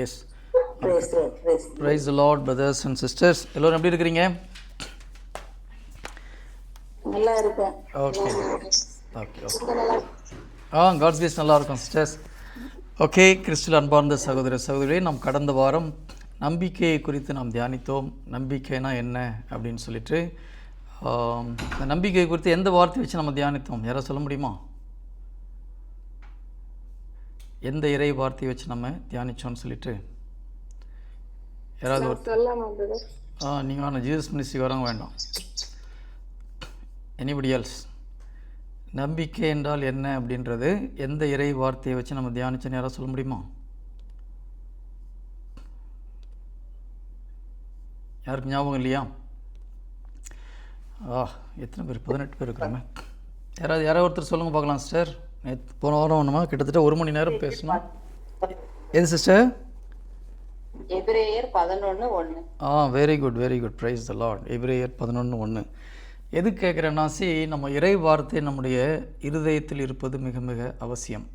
S. Praise the lord brothers and sisters. எல்லோரும் எப்படி இருக்கிறீங்க? நல்லா இருக்கேன். Okay okay okay. God's grace நல்லா இருக்கும் சிஸ்டர்ஸ். ஓகே, கிறிஸ்துவில் அன்பார்ந்த சகோதர சகோதரிகளே, நாம் கடந்த வாரம் நம்பிக்கையை குறித்து நாம் தியானித்தோம். நம்பிக்கைனா என்ன அப்படின்னு சொல்லிட்டு இந்த நம்பிக்கை குறித்து எந்த வார்த்தை வச்சு நம்ம தியானித்தோம்? யாராவது சொல்ல முடியுமா? எந்த இறை வார்த்தையை வச்சு நம்ம தியானித்தோம்னு சொல்லிட்டு யாராவது நீங்கள் ஆனால் ஜீசஸ் மினிஸ்ட்ரிக்கு வரவங்க வேண்டாம். Anybody else? நம்பிக்கை என்றால் என்ன அப்படின்றது எந்த இறை வார்த்தையை வச்சு நம்ம தியானிச்சோன்னு யாராவது சொல்ல முடியுமா? யாருக்கு ஞாபகம் இல்லையா? எத்தனை பேர்? 18 பேர் இருக்கிறோமே. யாராவது ஒருத்தர் சொல்லுங்கள் பார்க்கலாம் சிஸ்டர். போன வாரம் நம்ம கிட்டத்தட்ட 1 மணி நேரம் பேசணும். எது சிஸ்டர்? எபிரேயர் 11:1. Very good very good. Price the Lord. எபிரேயர் 11:1. எது கேட்குறேன்னா, நம்ம இறை வார்த்தை நம்முடைய இருதயத்தில் இருப்பது மிக மிக அவசியம்.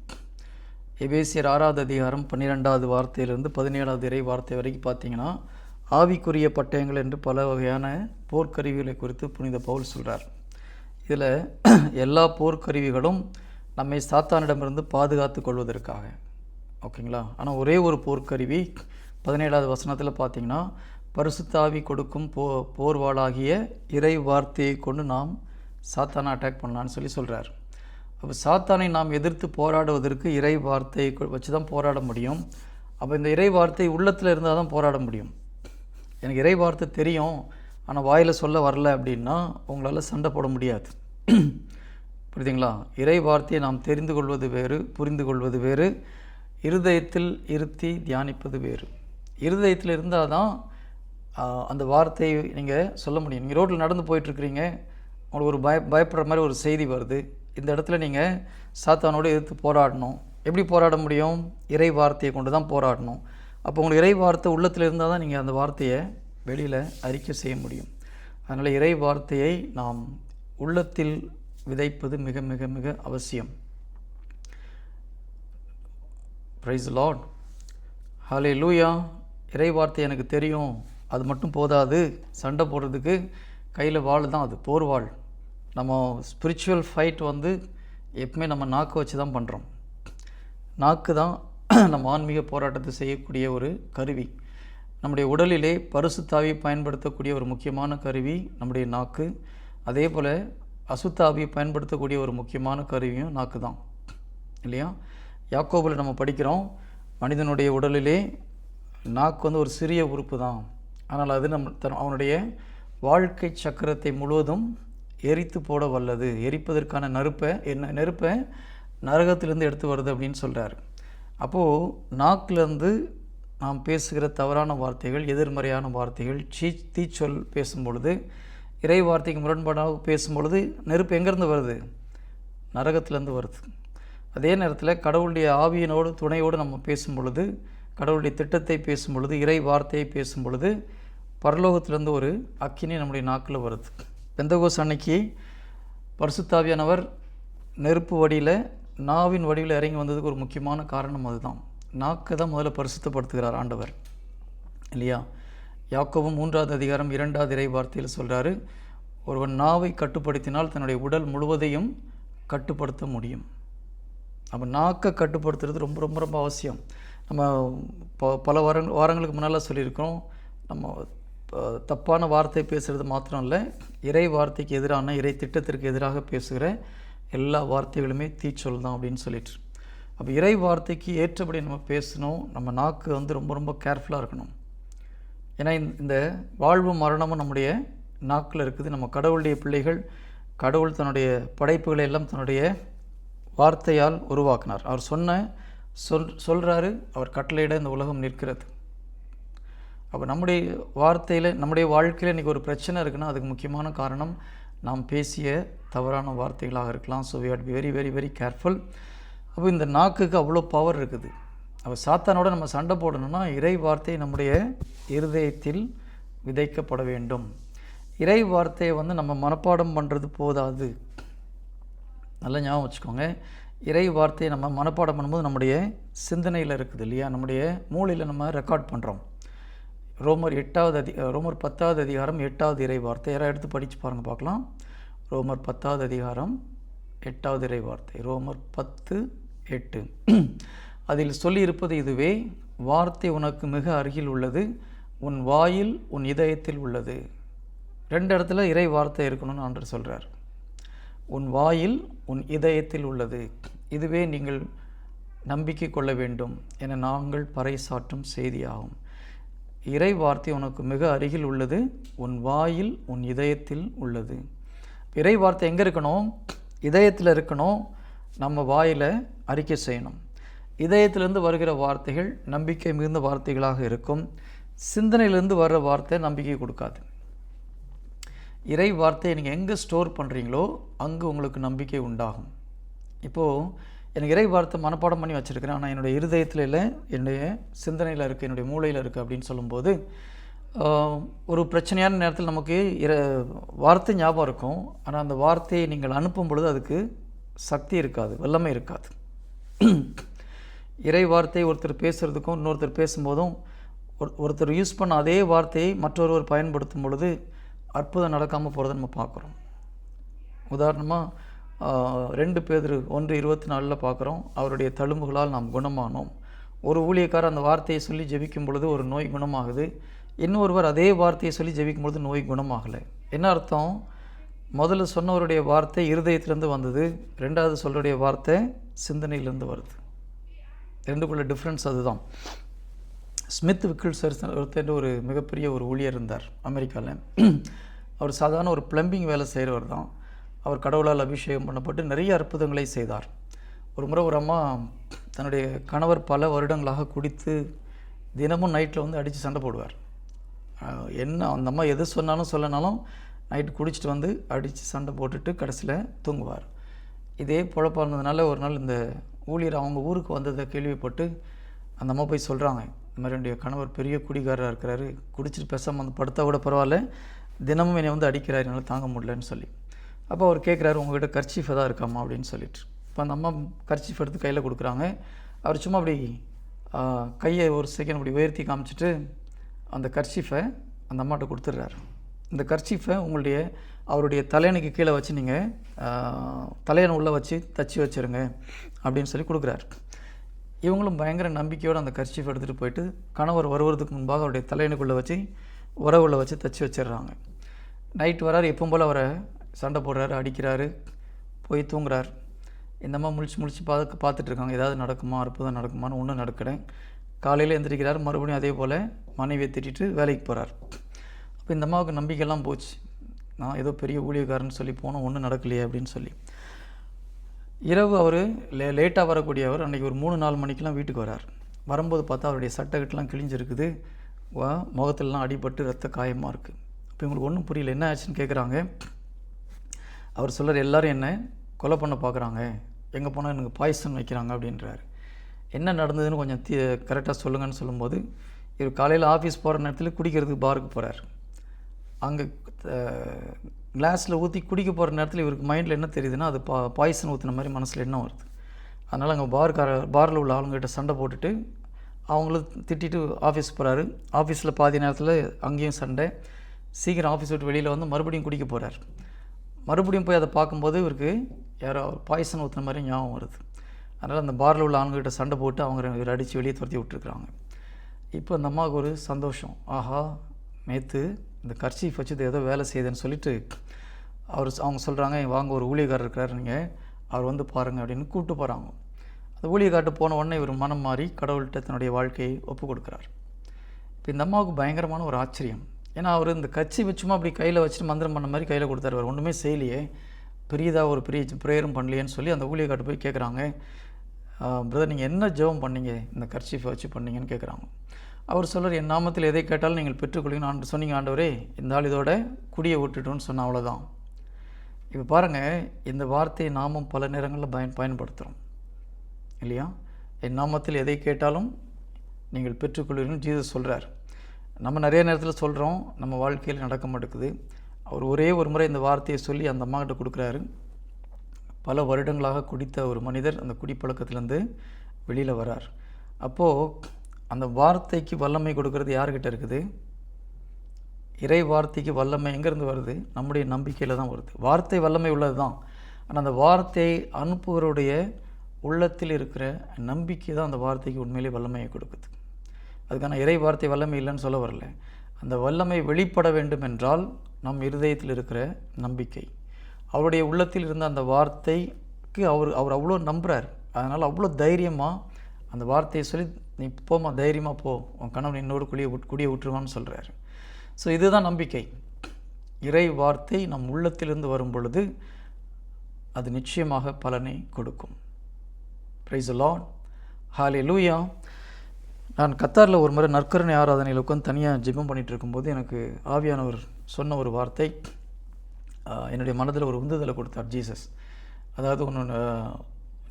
எபேசியர் 6வது அதிகாரம் 12வது வார்த்தையிலிருந்து 17வது இறை வார்த்தை வரைக்கும் பார்த்தீங்கன்னா, ஆவிக்குரிய பட்டயங்கள் என்று பல வகையான போர்க்கருவிகளை குறித்து புனித பவுல் சொல்கிறார். இதில் எல்லா போர்க்கருவிகளும் நம்மை சாத்தானிடமிருந்து பாதுகாத்து கொள்வதற்காக, ஓகேங்களா? ஆனால் ஒரே ஒரு போர்க்கருவி 17வது வசனத்தில் பார்த்தீங்கன்னா, பரிசுத்த ஆவி கொடுக்கும் போர்வாளாகிய இறை வார்த்தையை கொண்டு நாம் சாத்தானை அட்டாக் பண்ணலான்னு சொல்கிறார். அப்போ சாத்தானை நாம் எதிர்த்து போராடுவதற்கு இறை வார்த்தையை வச்சு தான் போராட முடியும். அப்போ இந்த இறை வார்த்தை உள்ளத்தில் இருந்தால் தான் போராட முடியும். எனக்கு இறை வார்த்தை தெரியும், ஆனால் வாயில் சொல்ல வரல அப்படின்னா உங்களால் சண்டை போட முடியாது. புரியுதுங்களா? இறை வார்த்தையை நாம் தெரிந்து கொள்வது வேறு, புரிந்து கொள்வது வேறு. இருதயத்தில் இருத்தி தியானிப்பது வேறு. இருதயத்தில் இருந்தால் தான் அந்த வார்த்தையை நீங்கள் சொல்ல முடியும். நீங்கள் ரோட்டில் நடந்து போயிட்டுருக்கிறீங்க, உங்களுக்கு ஒரு பயப்படுற மாதிரி ஒரு செய்தி வருது. இந்த இடத்துல நீங்கள் சாத்தானோடு எதிர்த்து போராடணும். எப்படி போராட முடியும்? இறை வார்த்தையை கொண்டு தான் போராடணும். அப்போ உங்களுக்கு இறை வார்த்தை உள்ளத்தில் இருந்தால் தான் நீங்கள் அந்த வார்த்தையை வெளியில் அறிக்கை செய்ய முடியும். அதனால் இறை வார்த்தையை நாம் உள்ளத்தில் விதைப்பது மிக மிக மிக அவசியம். Praise the lord. ஹல்லேலூயா. இறை வார்த்தை எனக்கு தெரியும், அது மட்டும் போதாது. சண்டை போடுறதுக்கு கையில் வாழ் தான், அது போர்வாள். நம்ம ஸ்பிரிச்சுவல் ஃபைட் எப்பவுமே நம்ம நாக்கு வச்சு தான் பண்ணுறோம். நாக்கு தான் நம்ம ஆன்மீக போராட்டத்தை செய்யக்கூடிய ஒரு கருவி. நம்முடைய உடலிலே பரிசுத்தாவியை பயன்படுத்தக்கூடிய ஒரு முக்கியமான கருவி நம்முடைய நாக்கு. அதே போல் அசுத்தாவியை பயன்படுத்தக்கூடிய ஒரு முக்கியமான கருவியும் நாக்கு தான், இல்லையா? யாக்கோபில் நம்ம படிக்கிறோம், மனிதனுடைய உடலிலே நாக்கு ஒரு சிறிய உறுப்பு தான், ஆனால் அது அவனுடைய வாழ்க்கை சக்கரத்தை முழுவதும் எரித்து போட வல்லது. எரிப்பதற்கான நெருப்பை நரகத்திலேருந்து எடுத்து வருது அப்படின்னு சொல்கிறார். அப்போது நாக்கிலேருந்து நாம் பேசுகிற தவறான வார்த்தைகள், எதிர்மறையான வார்த்தைகள், தீச்சொல் பேசும்பொழுது, இறை வார்த்தைக்கு முரண்பாடாக பேசும்பொழுது நெருப்பு எங்கேருந்து வருது? நரகத்திலேருந்து வருது. அதே நேரத்தில் கடவுளுடைய ஆவியினோடு துணையோடு நம்ம பேசும் பொழுது, கடவுளுடைய திட்டத்தை பேசும் பொழுது, இறை வார்த்தையை பேசும் பொழுது பரலோகத்திலேருந்து ஒரு அக்கினி நம்முடைய நாக்கில் வருது. பெந்தகோஸ் அன்னைக்கு பரிசுத்தாவியானவர் நெருப்பு வடியில், நாவின் வடிவில் இறங்கி வந்ததுக்கு ஒரு முக்கியமான காரணம் அதுதான். நாக்கை தான் முதல்ல பரிசுத்தப்படுத்துகிறார் ஆண்டவர், இல்லையா? யாக்கோபு 3வது அதிகாரம் 2வது இறை வார்த்தையில் சொல்கிறாரு, ஒருவன் நாவை கட்டுப்படுத்தினால் தன்னுடைய உடல் முழுவதையும் கட்டுப்படுத்த முடியும். அப்போ நாக்கை கட்டுப்படுத்துறது ரொம்ப ரொம்ப ரொம்ப அவசியம். நம்ம பல வாரங்களுக்கு முன்னால் சொல்லியிருக்கோம், நம்ம தப்பான வார்த்தை பேசுகிறது மாத்திரம் இல்லை, இறை வார்த்தைக்கு எதிரான, இறை திட்டத்திற்கு எதிராக பேசுகிற எல்லா வார்த்தைகளுமே தீச்சொல் தான் அப்படின்னு சொல்லிட்டு. அப்போ இறை வார்த்தைக்கு ஏற்றபடி நம்ம பேசணும். நம்ம நாக்கு ரொம்ப ரொம்ப கேர்ஃபுல்லாக இருக்கணும். ஏன்னா இந்த வாழ்வும் மரணமும் நம்முடைய நாக்கில் இருக்குது. நம்ம கடவுளுடைய பிள்ளைகள். கடவுள் தன்னுடைய படைப்புகளை எல்லாம் தன்னுடைய வார்த்தையால் உருவாக்கினார். அவர் சொல்கிறாரு, அவர் கட்டளையிட இந்த உலகம் நிற்கிறது. அப்போ நம்முடைய வார்த்தையில், நம்முடைய வாழ்க்கையில் இன்றைக்கி ஒரு பிரச்சனை இருக்குன்னா அதுக்கு முக்கியமான காரணம் நாம் பேசிய தவறான வார்த்தைகளாக இருக்கலாம். So we had be very very very careful. அப்போ இந்த நாக்குக்கு அவ்வளோ பவர் இருக்குது. அப்போ சாத்தானோட நம்ம சண்டை போடணும்னா இறை வார்த்தை நம்முடைய இருதயத்தில் விதைக்கப்பட வேண்டும். இறை வார்த்தையை நம்ம மனப்பாடம் பண்ணுறது போதாது. நல்லா ஞாபகம் வச்சுக்கோங்க. இறை வார்த்தையை நம்ம மனப்பாடம் பண்ணும்போது நம்முடைய சிந்தனையில் இருக்குது இல்லையா, நம்முடைய மூளையில் நம்ம ரெக்கார்ட் பண்ணுறோம். ரோமர் 10வது அதிகாரம் 8வது இறை வார்த்தை யாராவது எடுத்து படித்து பாருங்கள் பார்க்கலாம். ரோமர் 10வது அதிகாரம் 8வது இறை வார்த்தை, ரோமர் 10:8. அதில் சொல்லியிருப்பது இதுவே, வார்த்தை உனக்கு மிக அருகில் உள்ளது, உன் வாயில் உன் இதயத்தில் உள்ளது. 2 இடத்துல இறை வார்த்தை இருக்கணும்னு ஆண்டவர் சொல்கிறார். உன் வாயில் உன் இதயத்தில் உள்ளது, இதுவே நீங்கள் நம்பிக்கை கொள்ள வேண்டும் என நாங்கள் பறைசாற்றும் செய்தியாகும். இறை வார்த்தை உனக்கு மிக அருகில் உள்ளது, உன் வாயில் உன் இதயத்தில் உள்ளது. இறை வார்த்தை எங்கே இருக்கணும்? இதயத்தில் இருக்கணும். நம்ம வாயில் அறிக்கை செய்யணும். இதயத்திலிருந்து வருகிற வார்த்தைகள் நம்பிக்கை மிகுந்த வார்த்தைகளாக இருக்கும். சிந்தனையிலிருந்து வர்ற வார்த்தை நம்பிக்கை கொடுக்காது. இறை வார்த்தையை நீங்கள் எங்கே ஸ்டோர் பண்ணுறீங்களோ அங்கே உங்களுக்கு நம்பிக்கை உண்டாகும். இப்போது எனக்கு இறை வார்த்தை மனப்பாடம் பண்ணி வச்சுருக்கிறேன், ஆனால் என்னுடைய இருதயத்தில் இல்லை, என்னுடைய சிந்தனையில் இருக்குது, என்னுடைய மூளையில் இருக்குது அப்படின்னு சொல்லும்போது ஒரு பிரச்சனையான நேரத்தில் நமக்கு வார்த்தை ஞாபகம் இருக்கும், ஆனால் அந்த வார்த்தையை நீங்கள் அனுப்பும் பொழுது அதுக்கு சக்தி இருக்காது, வல்லமை இருக்காது. இறை வார்த்தையை ஒருத்தர் பேசுகிறதுக்கும் இன்னொருத்தர் பேசும்போதும் ஒருத்தர் யூஸ் பண்ண அதே வார்த்தையை மற்றொருவர் பயன்படுத்தும் பொழுது அற்புதம் நடக்காமல் போகிறத நம்ம பார்க்குறோம். உதாரணமாக 2 பேதுரு 1:24 பார்க்குறோம், அவருடைய தழும்புகளால் நாம் குணமானோம். ஒரு ஊழியக்காரர் அந்த வார்த்தையை சொல்லி ஜெபிக்கும் பொழுது ஒரு நோய் குணமாகுது, இன்னொருவர் அதே வார்த்தையை சொல்லி ஜெபிக்கும் பொழுது நோய் குணமாகலை. என்ன அர்த்தம்? முதல்ல சொன்னவருடைய வார்த்தை இருதயத்திலேருந்து வந்தது, 2வது சொல்லுடைய வார்த்தை சிந்தனையிலேருந்து வருது. 2க்குள்ள டிஃப்ரென்ஸ் அதுதான். ஸ்மித் விக்கிள்சர் ஒரு மிகப்பெரிய ஒரு ஊழியர் இருந்தார் அமெரிக்காவில். அவர் சாதாரண ஒரு பிளம்பிங் வேலை செய்கிறவர் தான். அவர் கடவுளால் அபிஷேகம் பண்ணப்பட்டு நிறைய அற்புதங்களை செய்தார். ஒரு முறை ஒரு அம்மா தன்னுடைய கணவர் பல வருடங்களாக குடித்து தினமும் நைட்டில் வந்து அடித்து சண்டை போடுவார். என்ன அந்த அம்மா எது சொன்னாலும் சொல்லனாலும் நைட்டு குடிச்சிட்டு வந்து அடித்து சண்டை போட்டுட்டு கடைசியில் தூங்குவார். இதே பொழப்பாக இருந்ததுனால ஒரு நாள் இந்த ஊழியர் அவங்க ஊருக்கு வந்ததை கேள்விப்பட்டு அந்த அம்மா போய் சொல்கிறாங்க, இந்த மாதிரி என்னுடைய கணவர் பெரிய குடிகாரராக இருக்கிறாரு, குடிச்சிட்டு பேசாமல் வந்து படுத்தா கூட பரவாயில்ல, தினமும் என்னை வந்து அடிக்கிறாரு, என்னால் தாங்க முடியலன்னு சொல்லி. அப்போ அவர் கேட்குறாரு, உங்கள்கிட்ட கர்ச்சீஃப் எதாவது இருக்காமா அப்படின்னு சொல்லிட்டு. இப்போ அந்த அம்மா கர்ச்சீஃப் எடுத்து கையில் கொடுக்குறாங்க. அவர் சும்மா அப்படி கையை ஒரு செகண்ட் அப்படி உயர்த்தி காமிச்சிட்டு அந்த கர்ச்சீஃபை அந்த அம்மாட்ட கொடுத்துட்றாரு. இந்த கர்ச்சீஃபை அவருடைய தலையணைக்கு கீழே வச்சு நீங்கள் தலையணை உள்ளே வச்சு தச்சு வச்சுருங்க அப்படின்னு சொல்லி கொடுக்குறாரு. இவங்களும் பயங்கர நம்பிக்கையோடு அந்த கர்ச்சீஃபை எடுத்துகிட்டு போயிட்டு கணவர் வருவதுக்கு முன்பாக அவருடைய தலையணைக்குள்ளே வச்சு உறவுள்ள வச்சு தச்சு வச்சிடுறாங்க. நைட்டு வராரு, எப்பவும் போல் அவரை சண்டை போடுறாரு, அடிக்கிறாரு, போய் தூங்குறார். இந்த அம்மா முழிச்சு பார்த்துட்ருக்காங்க, ஏதாவது நடக்குமா, அற்புதம் நடக்குமான்னு. ஒன்றும் நடக்கலை. காலையில் எந்திரிக்கிறார், மறுபடியும் அதே போல் மனைவியை திட்டிட்டு வேலைக்கு போகிறார். அப்போ இந்த அம்மாவுக்கு நம்பிக்கையெல்லாம் போச்சு, நான் ஏதோ பெரிய ஊழியக்காரன்னு சொல்லி போனோம், ஒன்றும் நடக்கலையே அப்படின்னு சொல்லி. இரவு அவர் லேட்டாக வரக்கூடியவர் அன்றைக்கி ஒரு 3-4 மணிக்கெலாம் வீட்டுக்கு வரார். வரும்போது பார்த்தா அவருடைய சட்டைக்கட்டெலாம் கிழிஞ்சிருக்குது, முகத்திலலாம் அடிபட்டு ரத்த காயமாக இருக்குது. இப்போ இவங்களுக்கு ஒன்றும் புரியல, என்ன ஆச்சுன்னு கேட்குறாங்க. அவர் சொல்கிறார், எல்லோரும் என்ன கொலை பண்ண பார்க்குறாங்க, எங்கே போனால் எனக்கு பாய்சன் வைக்கிறாங்க அப்படின்றாரு. என்ன நடந்ததுன்னு கொஞ்சம் கரெக்டாக சொல்லுங்கன்னு சொல்லும்போது, இவர் காலையில் ஆஃபீஸ் போகிற நேரத்தில் குடிக்கிறதுக்கு பாருக்கு போகிறார். அங்கே கிளாஸில் ஊற்றி குடிக்க போகிற நேரத்தில் இவருக்கு மைண்டில் என்ன தெரியுதுன்னா, அது பாய்சன் ஊற்றின மாதிரி மனசில் என்ன வருது. அதனால் அங்கே பாரில் உள்ள ஆளுங்கிட்ட சண்டை போட்டுட்டு அவங்களும் திட்டிட்டு ஆஃபீஸ் போகிறாரு. ஆஃபீஸில் பாதி நேரத்தில் அங்கேயும் சண்டை. சீக்கிரம் ஆஃபீஸ் விட்டு வெளியில் வந்து மறுபடியும் குடிக்க போகிறார். மறுபடியும் போய் அதை பார்க்கும்போது இவருக்கு யாரோ பாய்சன் ஊற்றுன மாதிரி ஞாபகம் வருது. அதனால் அந்த பாரில் உள்ள ஆளுங்கிட்ட சண்டை போட்டு இவர் அடித்து வெளியே துரத்தி விட்டுருக்குறாங்க. இப்போ அந்த அம்மாவுக்கு ஒரு சந்தோஷம், ஆஹா நேற்று இந்த கர்ச்சீஃப் வச்சு ஏதோ வேலை செய்யுதுன்னு சொல்லிட்டு அவங்க சொல்கிறாங்க, வாங்க ஒரு ஊழியக்காரர் இருக்கிறார், நீங்கள் அவர் வந்து பாருங்கள் அப்படின்னு கூப்பிட்டு போகிறாங்க. அந்த ஊழியக்கார்ட்டு போன உடனே இவர் மனம் மாறி கடவுள்கிட்ட தன்னுடைய வாழ்க்கையை ஒப்பு கொடுக்குறார். இப்போ இந்த அம்மாவுக்கு பயங்கரமான ஒரு ஆச்சரியம். ஏன்னா அவர் இந்த கட்சி வச்சுமா அப்படி கையில் வச்சுட்டு மந்திரம் பண்ண மாதிரி கையில் கொடுத்தாரு, அவர் ஒன்றுமே செய்யலையே, பெரியதாக ஒரு பெரிய ப்ரேயரும் பண்ணலையேன்னு சொல்லி அந்த ஊழியக்கார்ட்டு போய் கேட்குறாங்க, பிரதர் நீங்கள் என்ன ஜெபம் பண்ணீங்க இந்த கர்ச்சீஃபை வச்சு பண்ணீங்கன்னு கேட்குறாங்க. அவர் சொல்கிறார், என் நாமத்தில் எதை கேட்டாலும் நீங்கள் பெற்றுக்கொள்ளுங்கன்னு சொன்னீங்க ஆண்டவரே, இந்த ஆள் இதோட குடியை விட்டுட்டோன்னு சொன்ன, அவ்வளோதான். இப்போ பாருங்கள், இந்த வார்த்தையை நாமும் பல நேரங்களில் பயன்படுத்துகிறோம் இல்லையா? என் நாமத்தில் எதை கேட்டாலும் நீங்கள் பெற்றுக்கொள்வீங்கன்னு ஜீசஸ் சொல்கிறார். நம்ம நிறைய நேரத்தில் சொல்கிறோம், நம்ம வாழ்க்கையில் நடக்க மாட்டேங்குது. அவர் ஒரே ஒரு முறை இந்த வார்த்தையை சொல்லி அந்த அம்மாக்கிட்ட கொடுக்குறாரு. பல வருடங்களாக குடித்த ஒரு மனிதர் அந்த குடிப்பழக்கத்திலேருந்து வெளியில் வரார். அப்போது அந்த வார்த்தைக்கு வல்லமை கொடுக்கறது யார்கிட்ட இருக்குது? இறை வார்த்தைக்கு வல்லமை எங்கேருந்து வருது? நம்முடைய நம்பிக்கையில் தான் வருது. வார்த்தை வல்லமை உள்ளது தான், ஆனால் அந்த வார்த்தையை அனுப்புவருடைய உள்ளத்தில் இருக்கிற நம்பிக்கை தான் அந்த வார்த்தைக்கு உண்மையிலே வல்லமையை கொடுக்குது. அதுக்கான இறை வார்த்தை வல்லமை இல்லைன்னு சொல்ல வரல. அந்த வல்லமை வெளிப்பட வேண்டும் என்றால் நம் இருதயத்தில் இருக்கிற நம்பிக்கை, அவருடைய உள்ளத்தில் இருந்த அந்த வார்த்தைக்கு அவர் அவ்வளோ நம்புகிறார். அதனால் அவ்வளோ தைரியமாக அந்த வார்த்தையை சொல்லி, நீ போமா, தைரியமாக போ, உன் கணவன் என்னோடு குடியை விட்டுருவான்னு சொல்கிறாரு. ஸோ இதுதான் நம்பிக்கை. இறை வார்த்தை நம் உள்ளத்திலிருந்து வரும் பொழுது அது நிச்சயமாக பலனை கொடுக்கும். பிரைஸ் தி லார்ட், ஹல்லேலூயா. நான் கத்தாரில் ஒரு முறை நற்கருணை ஆராதனையில் உட்காந்து தனியாக ஜெபம் பண்ணிகிட்டு இருக்கும்போது எனக்கு ஆவியானவர் சொன்ன ஒரு வார்த்தை என்னுடைய மனதில் ஒரு உந்துதலை கொடுத்தார். ஜீசஸ், அதாவது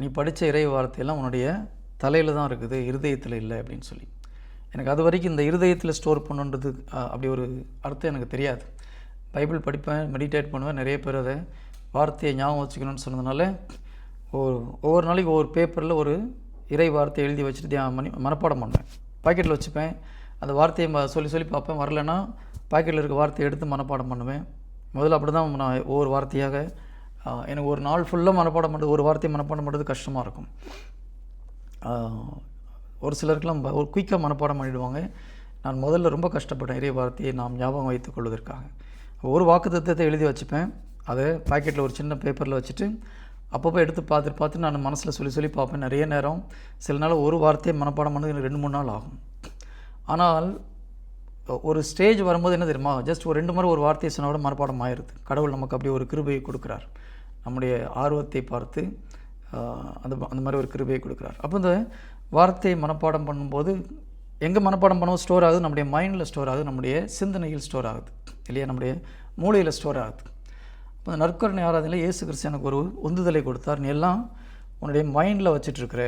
நீ படித்த இறை வார்த்தையெல்லாம் உன்னுடைய தலையில் தான் இருக்குது, இருதயத்தில் இல்லை அப்படின்னு சொல்லி. எனக்கு அது வரைக்கும் இந்த இருதயத்தில் ஸ்டோர் பண்ணுன்றது அப்படி ஒரு அர்த்தம் எனக்கு தெரியாது. பைபிள் படிப்பேன், மெடிடேட் பண்ணுவேன், நிறைய பேர் அதை வார்த்தையை ஞாபகம் வச்சுக்கணும்னு சொன்னதுனால ஒவ்வொரு நாளைக்கு ஒவ்வொரு பேப்பரில் ஒரு இறை வார்த்தையை எழுதி வச்சுட்டு மனப்பாடம் பண்ணுவேன், பாக்கெட்டில் வச்சுப்பேன். அந்த வார்த்தையை சொல்லி பார்ப்பேன், வரலைன்னா பாக்கெட்டில் இருக்க வார்த்தையை எடுத்து மனப்பாடம் பண்ணுவேன். முதல்ல அப்படி தான் நான் ஒவ்வொரு வார்த்தையாக, எனக்கு ஒரு நாள் ஃபுல்லாக மனப்பாடம் பண்ணுறது, ஒரு வார்த்தையை மனப்பாடம் பண்ணுறது கஷ்டமாக இருக்கும். ஒரு சிலருக்கெல்லாம் ஒரு குயிக்காக மனப்பாடம் பண்ணிவிடுவாங்க. நான் முதல்ல ரொம்ப கஷ்டப்பட்டேன் இறை வார்த்தையை நாம் ஞாபகம் வைத்துக் கொள்வதற்காக. ஒரு வாக்குத்தத்தத்தை எழுதி வச்சுப்பேன், அதை பாக்கெட்டில் ஒரு சின்ன பேப்பரில் வச்சுட்டு அப்பப்போ எடுத்து பார்த்து நான் மனசில் சொல்லி பார்ப்பேன். நிறைய நேரம், சில நாள் ஒரு வார்த்தையை மனப்பாடம் பண்ணது எனக்கு 2-3 நாள் ஆகும். ஆனால் ஒரு ஸ்டேஜ் வரும்போது என்ன தெரியுமா, ஜஸ்ட் ஒரு 2 முறை ஒரு வார்த்தையை சொன்னால் கூட மனப்பாடம் ஆயிடுது. கடவுள் நமக்கு அப்படி ஒரு கிருபையை கொடுக்குறார், நம்முடைய ஆர்வத்தை பார்த்து அந்த மாதிரி ஒரு கிருபையை கொடுக்குறார். அப்போ இந்த வார்த்தையை மனப்பாடம் பண்ணும்போது எங்கே மனப்பாடம் பண்ணுவோம் ஸ்டோர் ஆகுது? நம்முடைய மைண்டில் ஸ்டோர் ஆகுது, நம்முடைய சிந்தனையில் ஸ்டோர் ஆகுது இல்லையா, நம்முடைய மூளையில் ஸ்டோர் ஆகுது. அப்போ அந்த நற்கருணை ஆராதனையில் இயேசு கிறிஸ்து எனக்கு ஒரு உந்துதலை கொடுத்தார். நீ எல்லாம் உன்னுடைய மைண்டில் வச்சிட்ருக்கிற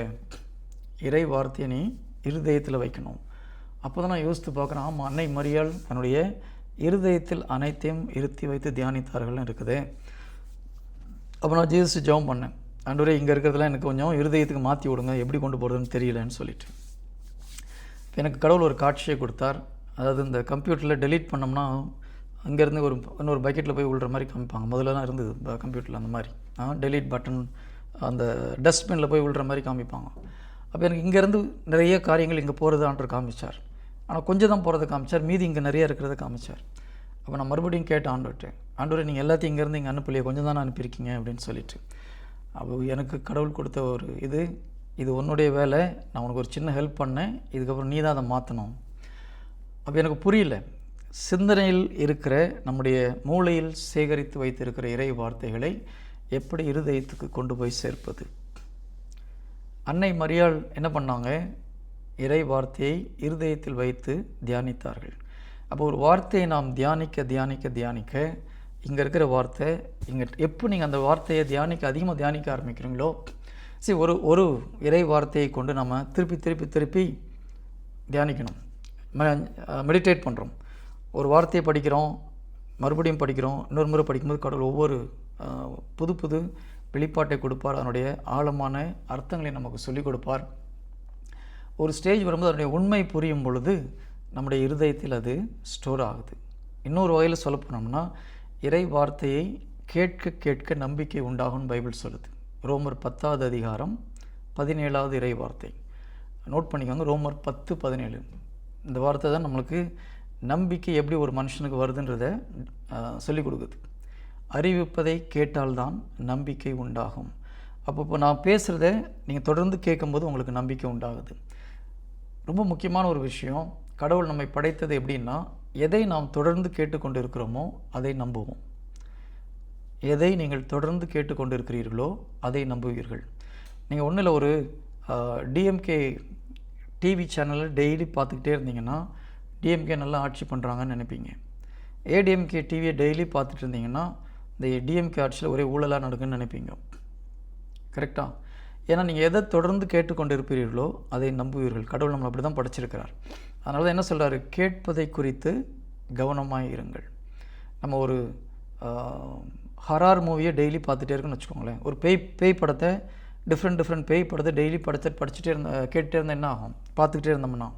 இறை வார்த்தையை நீ இருதயத்தில் வைக்கணும். அப்போ தான் நான் யோசித்து பார்க்குறேன், ஆமாம், அன்னை மரியாள் தன்னுடைய இருதயத்தில் அனைத்தையும் இருத்தி வைத்து தியானித்தார்கள்னு இருக்குது. அப்போ நான் ஜீசஸ் ஜெபம் பண்ணேன், ஆண்டவரே இங்கே இருக்கிறதுலாம் எனக்கு கொஞ்சம் இருதயத்துக்கு மாற்றி விடுங்க, எப்படி கொண்டு போகிறதுன்னு தெரியலன்னு சொல்லிட்டு. இப்போ எனக்கு கடவுள் ஒரு காட்சியை கொடுத்தார். அதாவது இந்த கம்ப்யூட்டரில் டெலீட் பண்ணோம்னா அங்கேருந்து இன்னொரு பக்கெட்டில் போய் விழுற மாதிரி காமிப்பாங்க. முதல்லலாம் இருந்தது கம்ப்யூட்டரில் அந்த மாதிரி டெலீட் பட்டன் அந்த டஸ்ட்பினில் போய் விழுற மாதிரி காமிப்பாங்க. அப்போ எனக்கு இங்கேருந்து நிறைய காரியங்கள் இங்கே போகிறதான்ற காமிச்சார். ஆனால் கொஞ்சம் தான் போகிறத காமிச்சார், மீதி இங்கே நிறைய இருக்கிறத காமிச்சார். அப்போ நான் மறுபடியும் கேட்டேன் ஆண்டவரே நீங்கள் எல்லாத்தையும் இங்கேருந்து இங்கே அனுப்பலையே, கொஞ்சம் தானே அனுப்பியிருக்கீங்க அப்படின்னு சொல்லிட்டு. அப்போ எனக்கு கடவுள் கொடுத்த ஒரு இது உன்னுடைய வேலை, நான் உனக்கு ஒரு சின்ன ஹெல்ப் பண்ணேன், இதுக்கப்புறம் நீ தான் அதை மாற்றணும். அப்போ எனக்கு புரியல, சிந்தனையில் இருக்கிற நம்முடைய மூளையில் சேகரித்து வைத்திருக்கிற இறை வார்த்தைகளை எப்படி இருதயத்துக்கு கொண்டு போய் சேர்ப்பது. அன்னை மரியாள் என்ன பண்ணாங்க, இறை வார்த்தையை இருதயத்தில் வைத்து தியானித்தார்கள். அப்போ ஒரு வார்த்தையை நாம் தியானிக்க தியானிக்க தியானிக்க இங்கே இருக்கிற வார்த்தை இங்கே எப்போ நீங்கள் அந்த வார்த்தையை அதிகமாக தியானிக்க ஆரம்பிக்கிறீங்களோ, சரி, ஒரு இறை வார்த்தையை கொண்டு நம்ம திருப்பி தியானிக்கணும், மெடிடேட் பண்ணுறோம். ஒரு வார்த்தையை படிக்கிறோம், மறுபடியும் படிக்கிறோம், இன்னொரு முறை படிக்கும்போது கடவுள் ஒவ்வொரு புது வெளிப்பாட்டை கொடுப்பார், அதனுடைய ஆழமான அர்த்தங்களை நமக்கு சொல்லிக் கொடுப்பார். ஒரு ஸ்டேஜ் வரும்போது அதனுடைய உண்மை புரியும் பொழுது நம்முடைய இருதயத்தில் அது ஸ்டோர் ஆகுது. இன்னொரு வகையில் சொல்ல போனோம்னா, இறை வார்த்தையை கேட்க கேட்க நம்பிக்கை உண்டாகும்னு பைபிள் சொல்லுது. ரோமர் 10வது அதிகாரம் 17வது இறை வார்த்தை நோட் பண்ணிக்கோங்க. ரோமர் 10:17 இந்த வார்த்தை தான் நம்மளுக்கு நம்பிக்கை எப்படி ஒரு மனுஷனுக்கு வருதுன்றதை சொல்லிக் கொடுக்குது. அறிவிப்பதை கேட்டால்தான் நம்பிக்கை உண்டாகும். அப்போ நான் பேசுகிறத நீங்கள் தொடர்ந்து கேட்கும்போது உங்களுக்கு நம்பிக்கை உண்டாகுது. ரொம்ப முக்கியமான ஒரு விஷயம், கடவுள் நம்மை படைத்தது எப்படின்னா, எதை நாம் தொடர்ந்து கேட்டுக்கொண்டு இருக்கிறோமோ அதை நம்புவோம். எதை நீங்கள் தொடர்ந்து கேட்டுக்கொண்டு இருக்கிறீர்களோ அதை நம்புவீர்கள். நீங்கள் ஒன்றும் இல்லை, ஒரு டிஎம்கே டிவி சேனலில் டெய்லி பார்த்துக்கிட்டே இருந்தீங்கன்னா டிஎம்கே நல்லா ஆட்சி பண்ணுறாங்கன்னு நினைப்பீங்க. ஏடிஎம்கே டிவியை டெய்லி பார்த்துட்டு இருந்தீங்கன்னா இந்த டிஎம்கே ஆட்சியில் ஒரே ஊழலாக நடக்குன்னு நினைப்பீங்க. கரெக்டாக? ஏன்னா நீங்கள் எதை தொடர்ந்து கேட்டுக்கொண்டு இருப்பீர்களோ அதை நம்புவீர்கள். கடவுள் நம்மளை அப்படி தான் படைச்சிருக்கிறார். அதனால தான் என்ன சொல்கிறாரு, கேட்பதை குறித்து கவனமாக இருங்கள். நம்ம ஒரு ஹரார் மூவியை டெய்லி பார்த்துட்டே இருக்குன்னு வச்சுக்கோங்களேன். ஒரு பேய் படத்தை டிஃப்ரெண்ட் பேய் படத்தை டெய்லி படிச்சுட்டே கேட்டுகிட்டே இருந்தால் என்ன ஆகும்? பார்த்துக்கிட்டே இருந்தோம்னா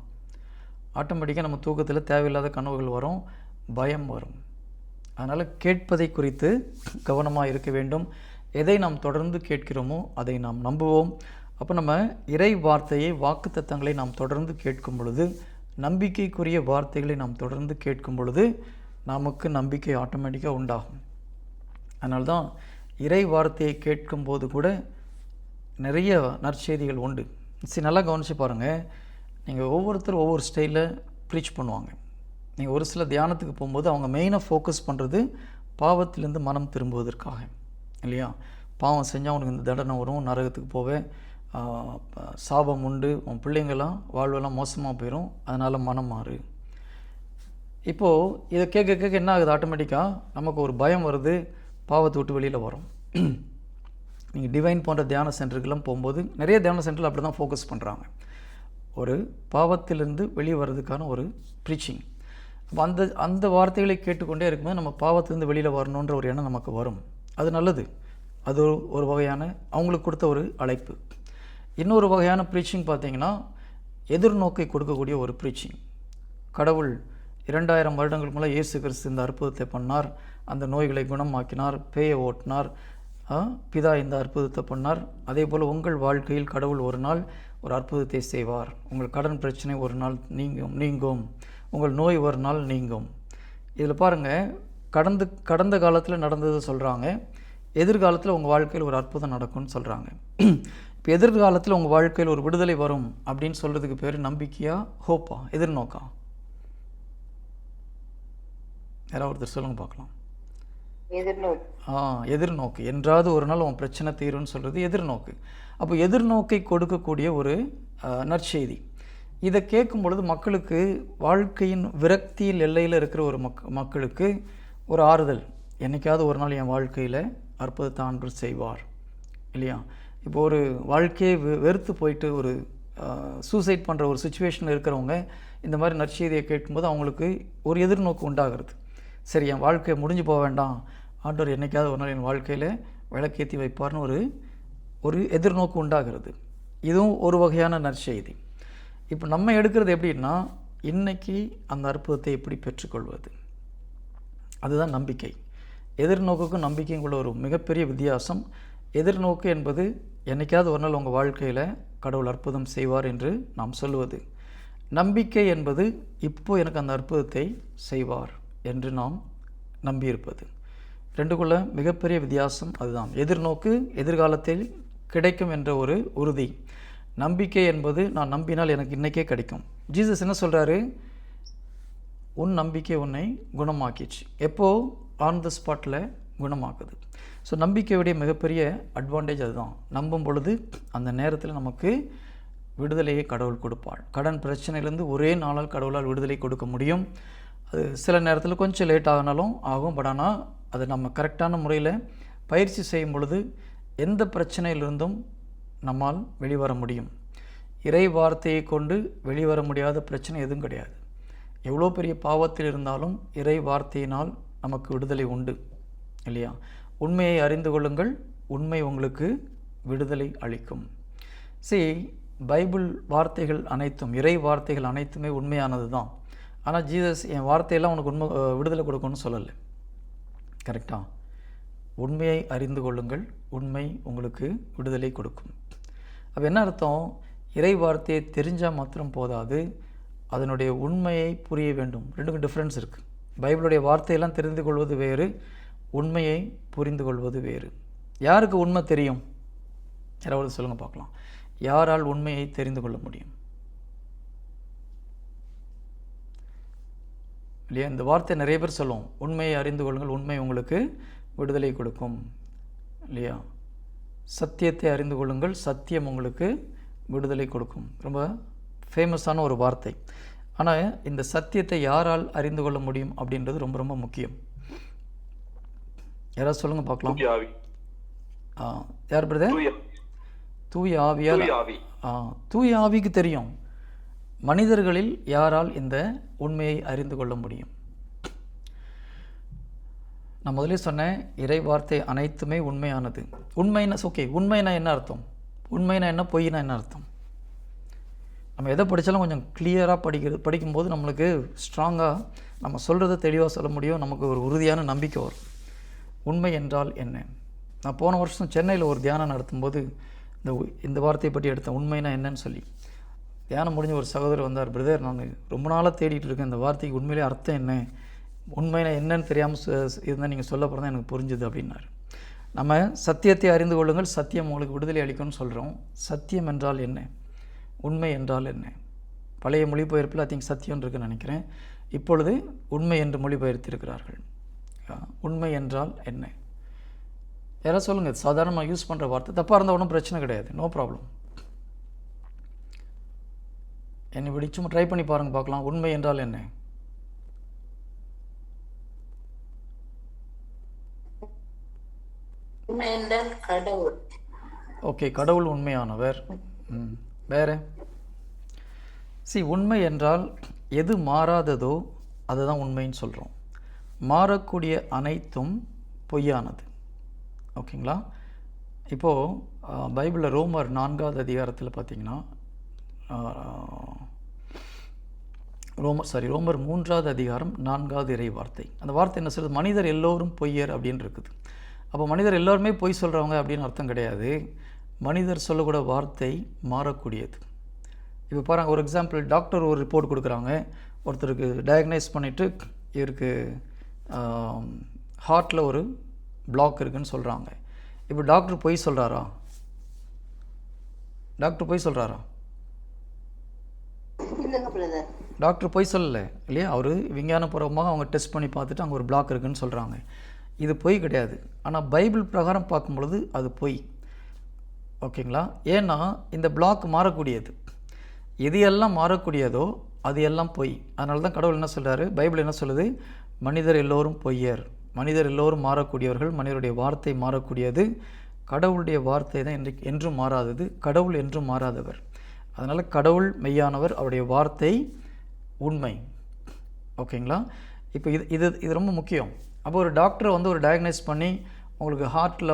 ஆட்டோமேட்டிக்காக நம்ம தூக்கத்தில் தேவையில்லாத கனவுகள் வரும், பயம் வரும். அதனால் கேட்பதை குறித்து கவனமாக இருக்க வேண்டும். எதை நாம் தொடர்ந்து கேட்கிறோமோ அதை நாம் நம்புவோம். அப்போ நம்ம இறை வார்த்தையை, வாக்குத்தத்தங்களை நாம் தொடர்ந்து கேட்கும் பொழுது, நம்பிக்கைக்குரிய வார்த்தைகளை நாம் தொடர்ந்து கேட்கும் பொழுது நமக்கு நம்பிக்கை ஆட்டோமேட்டிக்காக உண்டாகும். அதனால தான் இறை வார்த்தையை கேட்கும்போது கூட நிறைய நற்செய்திகள் உண்டு. சரி, நல்லா கவனித்து பாருங்கள். நீங்கள் ஒவ்வொருத்தரும் ஒவ்வொரு ஸ்டைலில் ப்ரீச் பண்ணுவாங்க. நீங்கள் ஒரு சில தியானத்துக்கு போகும்போது அவங்க மெயினாக ஃபோக்கஸ் பண்ணுறது பாவத்திலேருந்து மனம் திரும்புவதற்காக, இல்லையா? பாவம் செஞ்சால் உனக்கு இந்த தண்டனை வரும், நரகத்துக்கு போவேன், சாபம் உண்டு, உன் பிள்ளைங்கள்லாம் வாழ்வெல்லாம் மோசமாக போயிடும், அதனால் மனம் மாறு. இப்போது இதை கேட்க கேட்க என்ன ஆகுது? ஆட்டோமேட்டிக்காக நமக்கு ஒரு பயம் வருது, பாவத்தை விட்டு வெளியில் வரும். நீங்கள் டிவைன் போன்ற தியான சென்டருக்கெல்லாம் போகும்போது நிறைய தியான சென்டரில் அப்படி தான் ஃபோக்கஸ் பண்ணுறாங்க. ஒரு பாவத்திலிருந்து வெளியே வர்றதுக்கான ஒரு ப்ரீச்சிங். அப்போ அந்த வார்த்தைகளை கேட்டுக்கொண்டே இருக்கும்போது நம்ம பாவத்திலேருந்து வெளியில் வரணுன்ற ஒரு எண்ணம் நமக்கு வரும். அது நல்லது. அது ஒரு வகையான அவங்களுக்கு கொடுத்த ஒரு அழைப்பு. இன்னொரு வகையான ப்ரீச்சிங் பார்த்திங்கன்னா எதிர்நோக்கை கொடுக்கக்கூடிய ஒரு ப்ரீச்சிங். கடவுள் 2000 வருடங்களுக்கு மேலே இயேசு கிறிஸ்து இந்த அற்புதத்தை பண்ணார், அந்த நோய்களை குணமாக்கினார், பேயை ஓட்டினார், பிதா இந்த அற்புதத்தை பண்ணார். அதே போல் உங்கள் வாழ்க்கையில் கடவுள் ஒரு நாள் ஒரு அற்புதத்தை செய்வார். உங்கள் கடன் பிரச்சனை ஒரு நாள் நீங்கும், உங்கள் நோய் ஒரு நாள் நீங்கும். இதில் பாருங்கள், கடந்த காலத்தில் நடந்ததை சொல்கிறாங்க, எதிர்காலத்தில் உங்கள் வாழ்க்கையில் ஒரு அற்புதம் நடக்கும்னு சொல்கிறாங்க. இப்போ எதிர்காலத்தில் உங்கள் வாழ்க்கையில் ஒரு விடுதலை வரும் அப்படின்னு சொல்கிறதுக்கு பேர் நம்பிக்கையா, ஹோப்பா, எதிர்நோக்கா? யாராவது ஒருத்தர் சொல்லுங்க பார்க்கலாம். எதிர்நோக்கு. என்றாவது ஒரு நாள் உன் பிரச்சனை தீரும்னு சொல்கிறது எதிர்நோக்கு. அப்போ எதிர்நோக்கை கொடுக்கக்கூடிய ஒரு நற்செய்தி. இதை கேட்கும் பொழுது மக்களுக்கு வாழ்க்கையின் விரக்தியில் எல்லையில் இருக்கிற ஒரு மக்களுக்கு ஒரு ஆறுதல். என்றைக்காவது ஒரு நாள் என் வாழ்க்கையில் அற்புதத்தை ஆண்டவர் செய்வார், இல்லையா? இப்போ ஒரு வாழ்க்கையை வெறுத்து போயிட்டு ஒரு சூசைட் பண்ணுற ஒரு சுச்சுவேஷனில் இருக்கிறவங்க இந்த மாதிரி நற்செய்தியை கேட்கும்போது அவங்களுக்கு ஒரு எதிர்நோக்கு உண்டாகிறது. சரி, என் வாழ்க்கையை முடிஞ்சு போக வேண்டாம், ஆண்டவர் என்றைக்காவது ஒரு நாள் என் வாழ்க்கையில் விளக்கேற்றி வைப்பார்னு ஒரு எதிர்நோக்கு உண்டாகிறது. இதுவும் ஒரு வகையான நற்செய்தி. இப்போ நம்ம எடுக்கிறது எப்படின்னா, இன்றைக்கி அந்த அற்புதத்தை எப்படி பெற்றுக்கொள்வது, அதுதான் நம்பிக்கை. எதிர்நோக்குக்கும் நம்பிக்கையும் உள்ள ஒரு மிகப்பெரிய வித்தியாசம். எதிர்நோக்கு என்பது என்றைக்காவது ஒரு நாள் உங்கள் வாழ்க்கையில் கடவுள் அற்புதம் செய்வார் என்று நாம் சொல்லுவது. நம்பிக்கை என்பது இப்போ எனக்கு அந்த அற்புதத்தை செய்வார் என்று நாம் நம்பியிருப்பது. ரெண்டுக்குள்ள மிகப்பெரிய வித்தியாசம் அதுதான். எதிர்நோக்கு எதிர்காலத்தில் கிடைக்கும் என்ற ஒரு உறுதி. நம்பிக்கை என்பது நான் நம்பினால் எனக்கு இன்றைக்கே கிடைக்கும். ஜீசஸ் என்ன சொல்கிறாரு? உன் நம்பிக்கை உன்னை குணமாக்கிச்சு. எப்போது? ஆன் த ஸ்பாட்டில் குணமாக்குது. ஸோ நம்பிக்கையுடைய மிகப்பெரிய அட்வான்டேஜ் அதுதான். நம்பும் பொழுது அந்த நேரத்தில் நமக்கு விடுதலையை கடவுள் கொடுப்பாள். கடன் பிரச்சனையிலேருந்து ஒரே நாளால் கடவுளால் விடுதலை கொடுக்க முடியும். அது சில நேரத்தில் கொஞ்சம் லேட் ஆகினாலும் ஆகும். பட் ஆனால் அதை நம்ம கரெக்டான முறையில் பயிற்சி செய்யும் பொழுது எந்த பிரச்சனையிலிருந்தும் நம்மால் வெளிவர முடியும். இறை வார்த்தையை கொண்டு வெளிவர முடியாத பிரச்சனை எதுவும் கிடையாது. எவ்வளோ பெரிய பாவத்தில் இருந்தாலும் இறை வார்த்தையினால் நமக்கு விடுதலை உண்டு, இல்லையா? உண்மையை அறிந்து கொள்ளுங்கள், உண்மை உங்களுக்கு விடுதலை அளிக்கும். பைபிள் வார்த்தைகள் அனைத்தும், இறை வார்த்தைகள் அனைத்துமே உண்மையானது தான். ஆனால் ஜீசஸ் என் வார்த்தையெல்லாம் உனக்கு உண்மை விடுதலை கொடுக்கணும்னு சொல்லலை. கரெக்டாக? உண்மையை அறிந்து கொள்ளுங்கள், உண்மை உங்களுக்கு விடுதலை கொடுக்கும். அப்போ என்ன அர்த்தம்? இறை வார்த்தையை தெரிஞ்சால் மாத்திரம் போதாது, அதனுடைய உண்மையை புரிய வேண்டும். ரெண்டுக்கும் டிஃப்ரென்ஸ் இருக்குது. பைபிளுடைய வார்த்தையெல்லாம் தெரிந்து கொள்வது வேறு, உண்மையை புரிந்து கொள்வது வேறு. யாருக்கு உண்மை தெரியும்? யாராவது சொல்லுங்கள் பார்க்கலாம். யாரால் உண்மையை தெரிந்து கொள்ள முடியும்? இல்லையா? இந்த வார்த்தை நிறைய பேர் சொல்லுவோம், உண்மையை அறிந்து கொள்ளுங்கள், உண்மை உங்களுக்கு விடுதலை கொடுக்கும், இல்லையா? சத்தியத்தை அறிந்து கொள்ளுங்கள், சத்தியம் உங்களுக்கு விடுதலை கொடுக்கும். ரொம்ப ஃபேமஸான ஒரு வார்த்தை. ஆனால் இந்த சத்தியத்தை யாரால் அறிந்து கொள்ள முடியும் அப்படின்றது ரொம்ப ரொம்ப முக்கியம். யாராவது சொல்லுங்க பார்க்கலாம். யார் பிரதர்? தூய ஆவியால். தூய ஆவிக்கு தெரியும். மனிதர்களில் யாரால் இந்த உண்மையை அறிந்து கொள்ள முடியும்? நான் முதலே சொன்னேன், இறை வார்த்தை அனைத்துமே உண்மையானது. உண்மைன்னா ஓகே, உண்மைனா என்ன அர்த்தம்? உண்மைனா என்ன, பொய்னா என்ன அர்த்தம்? நம்ம எதை படித்தாலும் கொஞ்சம் கிளியராக படிக்கும்போது நம்மளுக்கு ஸ்ட்ராங்காக நம்ம சொல்கிறத தெளிவாக சொல்ல முடியும், நமக்கு ஒரு உறுதியான நம்பிக்கை வரும். உண்மை என்றால் என்ன? நான் போன வருஷம் சென்னையில் ஒரு தியானம் நடத்தும்போது இந்த வார்த்தையை பற்றி எடுத்தேன், உண்மைனா என்னன்னு சொல்லி. தியானம் முடிஞ்ச ஒரு சகோதரர் வந்தார், பிரதர் நான் ரொம்ப நாளாக தேடிட்டு இருக்கேன், இந்த வார்த்தைக்கு உண்மையிலே அர்த்தம் என்ன, உண்மைனா என்னன்னு தெரியாமல் இருந்தால் நீங்கள் சொல்ல போகிறதா எனக்கு புரிஞ்சுது அப்படின்னாரு. நம்ம சத்தியத்தை அறிந்து கொள்ளுங்கள், சத்தியம் உங்களுக்கு விடுதலை அளிக்கும்னு சொல்கிறோம். சத்தியம் என்றால் என்ன, உண்மை என்றால் என்ன? பழைய மொழிபெயர்ப்பில் ஐ திங்க் சத்தியம் இருக்குன்னு நினைக்கிறேன். இப்பொழுது உண்மை என்று மொழிபெயர்த்திருக்கிறார்கள். உண்மை என்றால் என்ன? யாராவது சொல்லுங்கள். சாதாரணமாக யூஸ் பண்ணுற வார்த்தை, தப்பாக இருந்தால் ஒன்றும் பிரச்சனை கிடையாது, நோ ப்ராப்ளம். என்னை இப்படி சும்மா ட்ரை பண்ணி பாருங்கள் பார்க்கலாம். உண்மை என்றால் என்ன? உண்மை என்றால் கடவுள். ஓகே, கடவுள் உண்மையானவர். வேறு உண்மை என்றால் எது மாறாததோ அதுதான் உண்மைன்னு சொல்கிறோம். மாறக்கூடிய அனைத்தும் பொய்யானது. ஓகேங்களா? இப்போது பைபிளில் ரோமர் 4வது அதிகாரத்தில் பார்த்தீங்கன்னா, ரோமர் 3வது அதிகாரம் 4வது இறை வார்த்தை. அந்த வார்த்தை என்ன சொல்கிறது? மனிதர் எல்லோரும் பொய்யர் அப்படின்னு இருக்குது. அப்போ மனிதர் எல்லோருமே பொய் சொல்கிறவங்க அப்படின்னு அர்த்தம் கிடையாது. மனிதர் சொல்லக்கூட வார்த்தை மாறக்கூடியது. இப்போ பாருங்கள், ஒரு எக்ஸாம்பிள், டாக்டர் ஒரு ரிப்போர்ட் கொடுக்குறாங்க, ஒருத்தருக்கு டயக்னைஸ் பண்ணிவிட்டு இவருக்கு ஹார்ட்டில் ஒரு பிளாக் இருக்குதுன்னு சொல்கிறாங்க. இப்போ டாக்டர் பொய் சொல்கிறாரா? டாக்டர் பொய் சொல்கிறாரா? டாக்டர் பொய் சொல்லலை இல்லையா? அவர் விஞ்ஞானபூர்வமாக அவங்க டெஸ்ட் பண்ணி பார்த்துட்டு அங்கே ஒரு பிளாக் இருக்குதுன்னு சொல்கிறாங்க. இது பொய் கிடையாது. ஆனால் பைபிள் பிரகாரம் பார்க்கும்பொழுது அது பொய். ஓகேங்களா? ஏன்னா இந்த பிளாக் மாறக்கூடியது. எது எல்லாம் மாறக்கூடியதோ அது எல்லாம் பொய். அதனால தான் கடவுள் என்ன சொல்கிறாரு, பைபிள் என்ன சொல்லுது? மனிதர் எல்லோரும் பொய்யர், மனிதர் எல்லோரும் மாறக்கூடியவர்கள், மனிதருடைய வார்த்தை மாறக்கூடியது. கடவுளுடைய வார்த்தை தான் என்றும் மாறாதது, கடவுள் என்றும் மாறாதவர். அதனால் கடவுள் மெய்யானவர், அவருடைய வார்த்தை உண்மை. ஓகேங்களா? இப்போ இது ரொம்ப முக்கியம். அப்போ ஒரு டாக்டரை ஒரு டயக்னைஸ் பண்ணி உங்களுக்கு ஹார்ட்டில்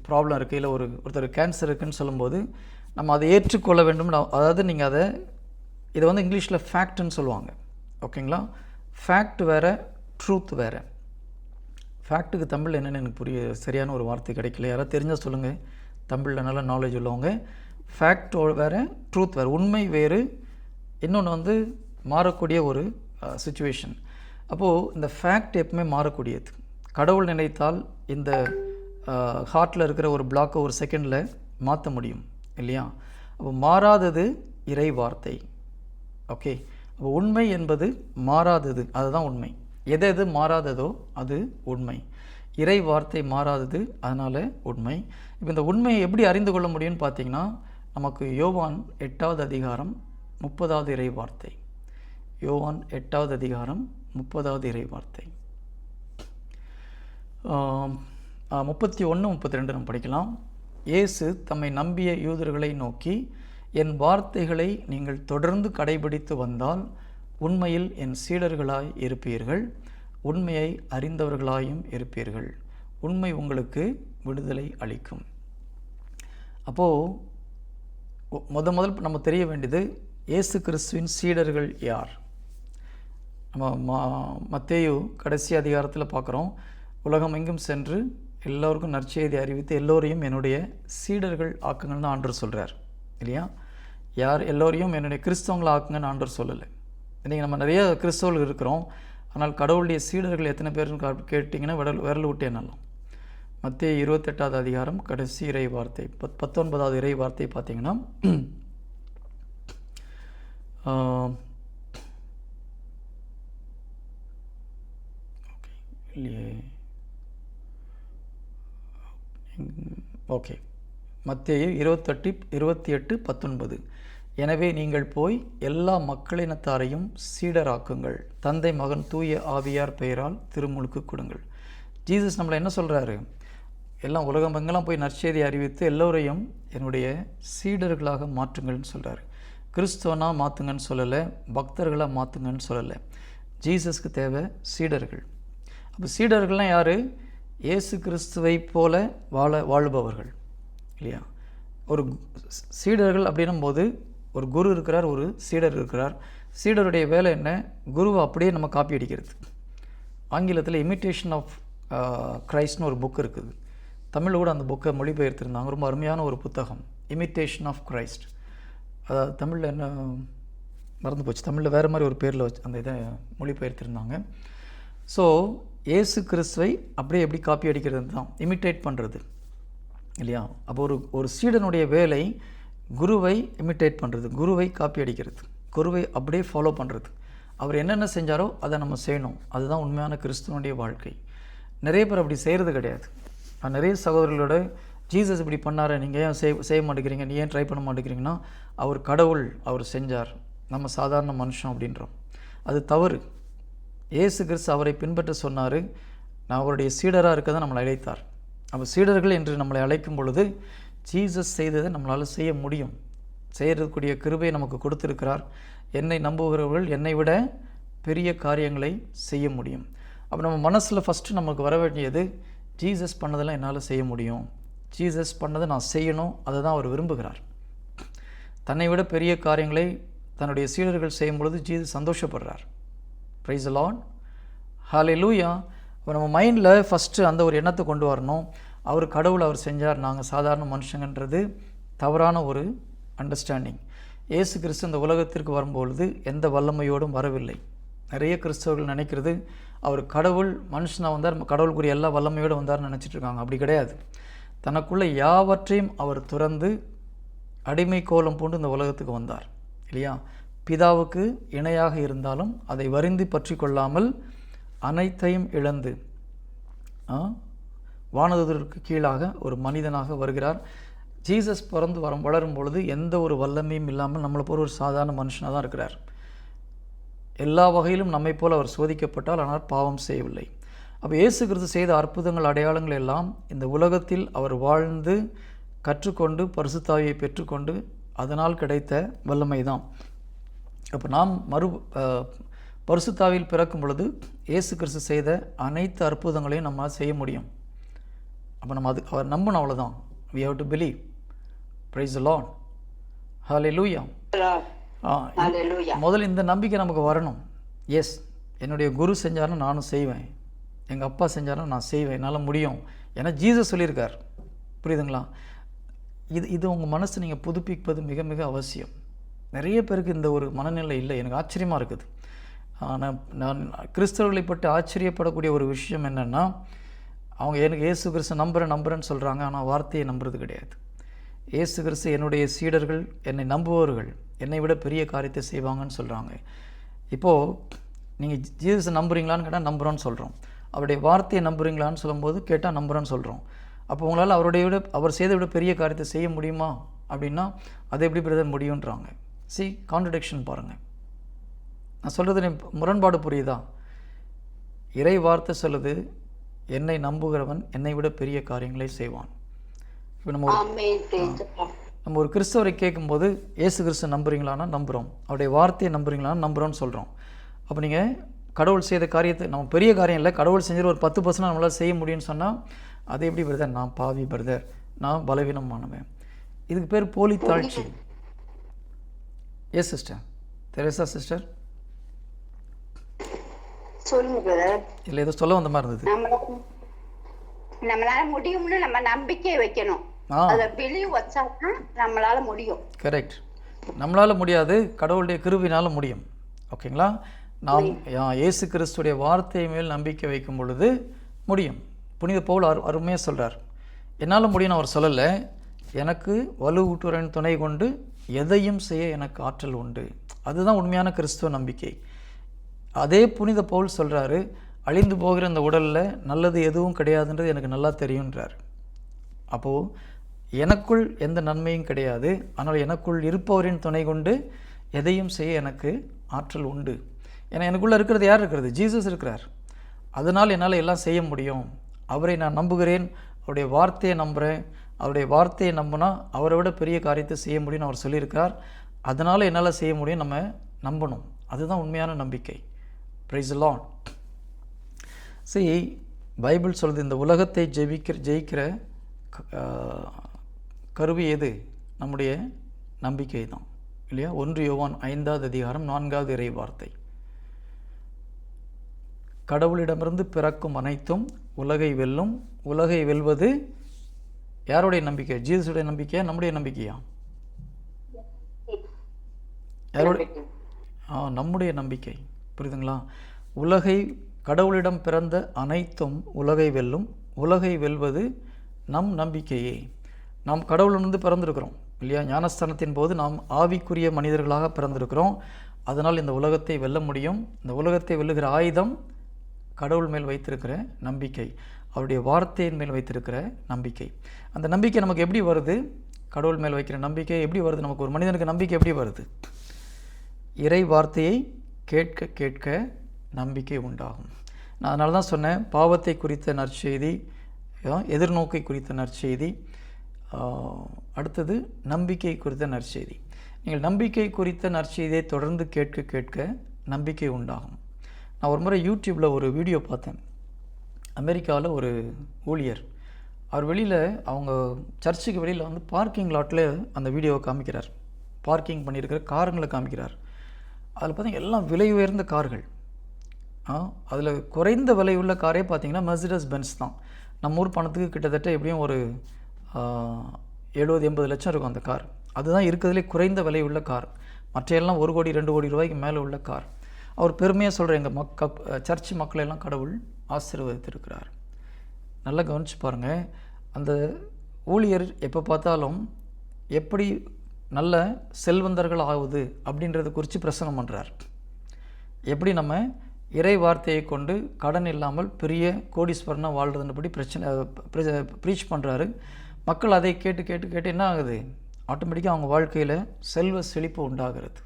ப்ராப்ளம் இருக்குது, இல்லை ஒருத்தர் கேன்சர் இருக்குதுன்னு சொல்லும்போது நம்ம அதை ஏற்றுக்கொள்ள வேண்டும். அதாவது நீங்கள் இதை இங்கிலீஷில் ஃபேக்ட்னு சொல்லுவாங்க. ஓகேங்களா? ஃபேக்ட் வேறு, ட்ரூத் வேறு. ஃபேக்ட்டுக்கு தமிழ் என்னென்னு எனக்கு சரியான ஒரு வார்த்தை கிடைக்கல, யாராவது தெரிஞ்சால் சொல்லுங்கள். தமிழில் நல்ல நாலேஜ் உள்ளவங்க. ஃபேக்ட் வேறு, ட்ரூத் வேறு. உண்மை வேறு, இன்னொன்று மாறக்கூடிய ஒரு சுச்சுவேஷன். அப்போது இந்த ஃபேக்ட் எப்பவுமே மாறக்கூடியது. கடவுள் நினைத்தால் இந்த ஹார்ட்டில் இருக்கிற ஒரு பிளாக்கை ஒரு செகண்டில் மாற்ற முடியும் இல்லையா? அப்போ மாறாதது இறை வார்த்தை. ஓகே, அப்போ உண்மை என்பது மாறாதது, அதுதான் உண்மை. எது மாறாததோ அது உண்மை. இறை வார்த்தை மாறாதது, அதனால் உண்மை. இப்போ இந்த உண்மையை எப்படி அறிந்து கொள்ள முடியும்னு பார்த்தீங்கன்னா, நமக்கு யோவான் 8வது அதிகாரம் 30வது இறை வார்த்தை. யோவான் 8வது அதிகாரம் 30வது இறை வார்த்தை. 31, 32 நம்ம படிக்கலாம். இயேசு தம்மை நம்பிய யூதர்களை நோக்கி, என் வார்த்தைகளை நீங்கள் தொடர்ந்து கடைபிடித்து வந்தால் உண்மையில் என் சீடர்களாய் இருப்பீர்கள், உண்மையை அறிந்தவர்களாயும் இருப்பீர்கள், உண்மை உங்களுக்கு விடுதலை அளிக்கும். அப்போது முதல் நம்ம தெரிய வேண்டியது, இயேசு கிறிஸ்துவின் சீடர்கள் யார்? நம்ம மத்தேயு கடைசி அதிகாரத்தில் பார்க்குறோம், உலகம் எங்கும் சென்று எல்லோருக்கும் நற்செய்தி அறிவித்து எல்லோரையும் என்னுடைய சீடர்கள் ஆக்குங்கன்னு தான் ஆண்டவர் சொல்கிறார் இல்லையா? யார் எல்லோரையும் என்னுடைய கிறிஸ்தவங்களை ஆக்குங்கன்னு ஆண்டவர் சொல்லலை. இன்றைக்கி நம்ம நிறைய கிறிஸ்தவர்கள் இருக்கிறோம், ஆனால் கடவுளுடைய சீடர்கள் எத்தனை பேருன்னு கேட்டிங்கன்னா விரல் விட்டு என்னலாம். மத்தேயு 28வது அதிகாரம் கடைசி இறை வார்த்தை 19வது இறை வார்த்தை பார்த்தீங்கன்னா, ஓகே, மத்தேயு 28, 19. எனவே நீங்கள் போய் எல்லா மக்களினத்தாரையும் சீடராக்குங்கள், தந்தை மகன் தூய ஆவியார் பெயரால் திருமுழுக்கு கொடுங்கள். ஜீசஸ் நம்மளை என்ன சொல்கிறாரு? எல்லாம் உலகம் எங்கெல்லாம் போய் நற்செய்தி அறிவித்து எல்லோரையும் என்னுடைய சீடர்களாக மாற்றுங்கள்னு சொல்கிறாரு. கிறிஸ்துவனாக மாற்றுங்கன்னு சொல்லலை, பக்தர்களாக மாற்றுங்கன்னு சொல்லலை. ஜீசஸ்க்கு தேவை சீடர்கள். அப்போ சீடர்கள்லாம் யார்? இயேசு கிறிஸ்துவை போல வாழுபவர்கள் இல்லையா? ஒரு சீடர்கள் அப்படின்னும் போது ஒரு குரு இருக்கிறார், ஒரு சீடர் இருக்கிறார். சீடருடைய வேலை என்ன? குருவை அப்படியே நம்ம காப்பி அடிக்கிறது. ஆங்கிலத்தில் இமிட்டேஷன் ஆஃப் கிரைஸ்ட்னு ஒரு புக் இருக்குது. தமிழில் கூட அந்த புக்கை மொழிபெயர்த்திருந்தாங்க. ரொம்ப அருமையான ஒரு புத்தகம், இமிட்டேஷன் ஆஃப் கிரைஸ்ட். அதாவது தமிழில் என்ன மறந்து போச்சு, தமிழில் வேறு மாதிரி ஒரு பேரில் வச்சு அந்த இதை மொழிபெயர்த்திருந்தாங்க. ஸோ இயேசு கிறிஸ்துவை அப்படியே எப்படி காப்பி அடிக்கிறது தான் இமிட்டேட் பண்ணுறது இல்லையா? அப்போ ஒரு சீடனுடைய வேலை குருவை இமிட்டேட் பண்ணுறது, குருவை காப்பி அடிக்கிறது, குருவை அப்படியே ஃபாலோ பண்ணுறது. அவர் என்னென்ன செஞ்சாரோ அதை நம்ம செய்யணும். அதுதான் உண்மையான கிறிஸ்துவனுடைய வாழ்க்கை. நிறைய பேர் அப்படி செய்கிறது கிடையாது. நான் நிறைய சகோதரர்களோட ஜீசஸ் இப்படி பண்ணார், நீங்கள் ஏன் செய்ய மாட்டேங்கிறீங்க, நீ ஏன் ட்ரை பண்ண மாட்டேங்கிறீங்கன்னா, அவர் கடவுள், அவர் செஞ்சார், நம்ம சாதாரண மனுஷன் அப்படின்றோம். அது தவறு. இயேசு கிறிஸ்து அவரை பின்பற்ற சொன்னார். நான் அவருடைய சீடராக இருக்க தான் நம்மளை அழைத்தார். அப்போ சீடர்கள் என்று நம்மளை அழைக்கும் பொழுது ஜீசஸ் செய்ததை நம்மளால் செய்ய முடியும். செய்யறதுக்கூடிய கிருபையை நமக்கு கொடுத்துருக்கிறார். என்னை நம்புகிறவர்கள் என்னை விட பெரிய காரியங்களை செய்ய முடியும். அப்போ நம்ம மனசில் ஃபஸ்ட்டு நமக்கு வர வேண்டியது, ஜீசஸ் பண்ணதெல்லாம் என்னால் செய்ய முடியும், ஜீசஸ் பண்ணதை நான் செய்யணும், அதை தான் அவர் விரும்புகிறார். தன்னை விட பெரிய காரியங்களை தன்னுடைய சீடர்கள் செய்யும் பொழுது ஜீசஸ் சந்தோஷப்படுறார். பிரைஸ் தி லார்ட், ஹல்லேலூயா. இப்போ நம்ம மைண்டில் ஃபஸ்ட்டு அந்த ஒரு எண்ணத்தை கொண்டு வரணும். அவர் கடவுள், அவர் செஞ்சார், நாங்கள் சாதாரண மனுஷங்கன்றது தவறான ஒரு அண்டர்ஸ்டாண்டிங். இயேசு கிறிஸ்து இந்த உலகத்திற்கு வரும்பொழுது எந்த வல்லமையோடும் வரவில்லை. நிறைய கிறிஸ்தவர்கள் நினைக்கிறது அவர் கடவுள் மனுஷனாக வந்தார், கடவுளுக்குரிய எல்லா வல்லமையோடு வந்தார்னு நினச்சிட்டு இருக்காங்க. அப்படி கிடையாது. தனக்குள்ள யாவற்றையும் அவர் துறந்து அடிமை கோலம் பூண்டு இந்த உலகத்துக்கு வந்தார் இல்லையா? பிதாவுக்கு இணையாக இருந்தாலும் அதை வருந்தி பற்றி கொள்ளாமல் அனைத்தையும் இழந்து வானதூதருக்கு கீழாக ஒரு மனிதனாக வருகிறார். ஜீசஸ் பிறந்து வளரும் பொழுது எந்த ஒரு வல்லமையும் இல்லாமல் நம்மளை போல ஒரு சாதாரண மனுஷனாக தான் இருக்கிறார். எல்லா வகையிலும் நம்மை போல் அவர் சோதிக்கப்பட்டால், ஆனால் பாவம் செய்யவில்லை. அப்போ இயேசு கிறிஸ்து செய்த அற்புதங்கள், அடையாளங்கள் எல்லாம் இந்த உலகத்தில் அவர் வாழ்ந்து கற்றுக்கொண்டு பரிசுத்தாவியை பெற்றுக்கொண்டு அதனால் கிடைத்த வல்லமை தான். அப்போ நாம் பரிசுத்தாவியில் பிறக்கும் பொழுது இயேசு கிறிஸ்து செய்த அனைத்து அற்புதங்களையும் நம்மால் செய்ய முடியும். அப்போ நம்ம அவர் நம்பணும், அவ்வளோதான். we have to believe. praise the Lord, hallelujah. முதல்ல இந்த நம்பிக்கை நமக்கு வரணும். எஸ், என்னுடைய குரு செஞ்சாருன்னா நானும் செய்வேன், எங்கள் அப்பா செஞ்சாருன்னா நான் செய்வேன், என்னால் முடியும், ஏன்னா ஜீசஸ் சொல்லியிருக்கார். புரியுதுங்களா? இது உங்கள் மனசு நீங்கள் புதுப்பிப்பது மிக மிக அவசியம். நிறைய பேருக்கு இந்த ஒரு மனநிலை இல்லை. எனக்கு ஆச்சரியமாக இருக்குது. நான் கிறிஸ்தவர்களை பற்றி ஆச்சரியப்படக்கூடிய ஒரு விஷயம் என்னென்னா, அவங்க எனக்கு இயேசு கிறிஸ்து நம்புகிறேன்னு சொல்கிறாங்க, ஆனால் வார்த்தையை நம்புறது கிடையாது. இயேசு கிறிஸ்து என்னுடைய சீடர்கள், என்னை நம்புபவர்கள் என்னை விட பெரிய காரியத்தை செய்வாங்கன்னு சொல்கிறாங்க. இப்போது நீங்கள் ஜீசஸை நம்புறீங்களான்னு கேட்டால் நம்புகிறோன்னு சொல்கிறோம். அவருடைய வார்த்தையை நம்புறீங்களான்னு சொல்லும்போது கேட்டால் நம்புகிறோன்னு சொல்கிறோம். அப்போ உங்களால் அவர் செய்த விட பெரிய காரியத்தை செய்ய முடியுமா அப்படின்னா அதை எப்படி பிரதர் முடியுன்றாங்க. கான்ட்ரடிக்ஷன் பாருங்கள். நான் சொல்கிறது முரண்பாடு புரியுதா? இறை வார்த்தை சொல்லுது, என்னை நம்புகிறவன் என்னை விட பெரிய காரியங்களை செய்வான். இப்போ நம்ம ஒரு கிறிஸ்தவரை கேட்கும்போது இயேசு கிறிஸ்து நம்புறீங்களான்னா நம்புகிறோம், அவருடைய வார்த்தையை நம்புறீங்களான்னு நம்புகிறோன்னு சொல்கிறோம். அப்போ நீங்கள் கடவுள் செய்த காரியத்தை, நம்ம பெரிய காரியம் இல்லை, கடவுள் செஞ்சு ஒரு 10% நம்மளால் செய்ய முடியும்னு சொன்னால் அது எப்படி பிரதர்? நான் பாவி பிரதர், நான் பலவீனமானவன். இதுக்கு பேர் போலி தாழ்ச்சி. எஸ் சிஸ்டர் தெரேசா சிஸ்டர் சொல்லுங்க பிரதர். இல்லை, ஏதோ சொல்ல வந்த மாதிரி இருந்தது. நம்மளால முடியும்னு நம்ம நம்பிக்கை வைக்கணும். அத பிலீவ் வச்சாதான் நம்மளால முடியும். கரெக்ட். நம்மளால முடியாது, கடவுளுடைய கிருபையினால முடியும். ஓகேங்களா? நாம் இயேசு கிறிஸ்துடைய வார்த்தை மேல் நம்பிக்கை வைக்கும் பொழுது முடியும். புனித பவுல் அருமையாக சொல்கிறார், என்னால் முடியும்னு அவர் சொல்லலை, எனக்கு வலுவூட்டுறன் துணை கொண்டு எதையும் செய்ய எனக்கு ஆற்றல் உண்டு. அதுதான் உண்மையான கிறிஸ்துவ நம்பிக்கை. அதே புனித பவுல் சொல்கிறாரு, அழிந்து போகிற இந்த உடலில் நல்லது எதுவும் கிடையாதுன்றது எனக்கு நல்லா தெரியுன்றார். அப்போது எனக்குள் எந்த நன்மையும் கிடையாது, ஆனால் எனக்குள் இருப்பவரின் துணை கொண்டு எதையும் செய்ய எனக்கு ஆற்றல் உண்டு. ஏன்னா எனக்குள்ளே இருக்கிறது யார் இருக்கிறது? ஜீசஸ் இருக்கிறார். அதனால் என்னால் எல்லாம் செய்ய முடியும். அவரை நான் நம்புகிறேன், அவருடைய வார்த்தையை நம்புகிறேன். அவருடைய வார்த்தையை நம்பினா அவரை விட பெரிய காரியத்தை செய்ய முடியும்னு அவர் சொல்லியிருக்கார். அதனால் என்னால் செய்ய முடியும், நம்ம நம்பணும். அதுதான் உண்மையான நம்பிக்கை. Price the Lord. சரி, பைபிள் சொல்லுது இந்த உலகத்தை ஜெயிக்கிற கருவி எது? நம்முடைய நம்பிக்கை தான் இல்லையா? 1 யோவான் 5வது அதிகாரம் 4வது இறை வார்த்தை, கடவுளிடமிருந்து பிறக்கும் அனைத்தும் உலகை வெல்லும், உலகை வெல்வது யாருடைய நம்பிக்கை? ஜீசஸுடைய நம்பிக்கையா நம்முடைய நம்பிக்கையா? யாருடைய? நம்முடைய நம்பிக்கை. புரியுதுங்களா? கடவுளிடம் பிறந்த அனைத்தும் உலகை வெல்லும், உலகை வெல்வது நம் நம்பிக்கையே. நாம் கடவுளிலிருந்து பிறந்திருக்கிறோம் இல்லையா? ஞானஸ்தானத்தின் போது நாம் ஆவிக்குரிய மனிதர்களாக பிறந்திருக்கிறோம். அதனால் இந்த உலகத்தை வெல்ல முடியும். இந்த உலகத்தை வெல்லுகிற ஆயுதம் கடவுள் மேல் வைத்திருக்கிற நம்பிக்கை, அவருடைய வார்த்தையின் மேல் வைத்திருக்கிற நம்பிக்கை. அந்த நம்பிக்கை நமக்கு எப்படி வருது? கடவுள் மேல் வைக்கிற நம்பிக்கை எப்படி வருது? நமக்கு ஒரு மனிதனுக்கு நம்பிக்கை எப்படி வருது? இறை வார்த்தையை கேட்க கேட்க நம்பிக்கை உண்டாகும். நான் அதனால தான் சொன்னேன், பாவத்தை குறித்த நற்செய்தி, எதிர்நோக்கை குறித்த நற்செய்தி, அடுத்தது நம்பிக்கை குறித்த நற்செய்தி. நீங்கள் நம்பிக்கை குறித்த நற்செய்தியை தொடர்ந்து கேட்க கேட்க நம்பிக்கை உண்டாகும். நான் ஒரு முறை யூடியூப்பில் ஒரு வீடியோ பார்த்தேன். அமெரிக்காவில் ஒரு ஊழியர், அவர் வெளியில் அவங்க சர்ச்சுக்கு வெளியில் வந்து பார்க்கிங் லாட்டில் அந்த வீடியோவை காமிக்கிறார். பார்க்கிங் பண்ணியிருக்கிற காருங்களை காமிக்கிறார். அதில் பார்த்தீங்கன்னா எல்லாம் விலை உயர்ந்த கார்கள். அதில் குறைந்த விலை உள்ள காரே பார்த்தீங்கன்னா மெர்சிடஸ் பென்ஸ் தான். நம்ம ஊர் பணத்துக்கு கிட்டத்தட்ட எப்படியும் ஒரு 70-80 லட்சம் இருக்கும் அந்த கார். அதுதான் இருக்கிறதுலே குறைந்த விலை உள்ள கார். மற்றையெல்லாம் 1 கோடி 2 கோடி ரூபாய்க்கு மேலே உள்ள கார். அவர் பெருமையாக சொல்கிற எங்கள் சர்ச் மக்களையெல்லாம் கடவுள் ஆசீர்வதித்திருக்கிறார். நல்லா கவனித்து பாருங்கள். அந்த ஊழியர் எப்போ பார்த்தாலும் எப்படி நல்ல செல்வந்தர்கள் ஆகுது அப்படின்றத குறித்து பிரசங்கம் பண்ணுறார். எப்படி நம்ம இறை வார்த்தையை கொண்டு கடன் இல்லாமல் பெரிய கோடீஸ்வரனாக வாழ்கிறதுன்றபடி ப்ரீச் பண்ணுறாரு. மக்கள் அதை கேட்டு கேட்டு கேட்டு என்ன ஆகுது? ஆட்டோமேட்டிக்காக அவங்க வாழ்க்கையில் செல்வ செழிப்பு உண்டாகிறது.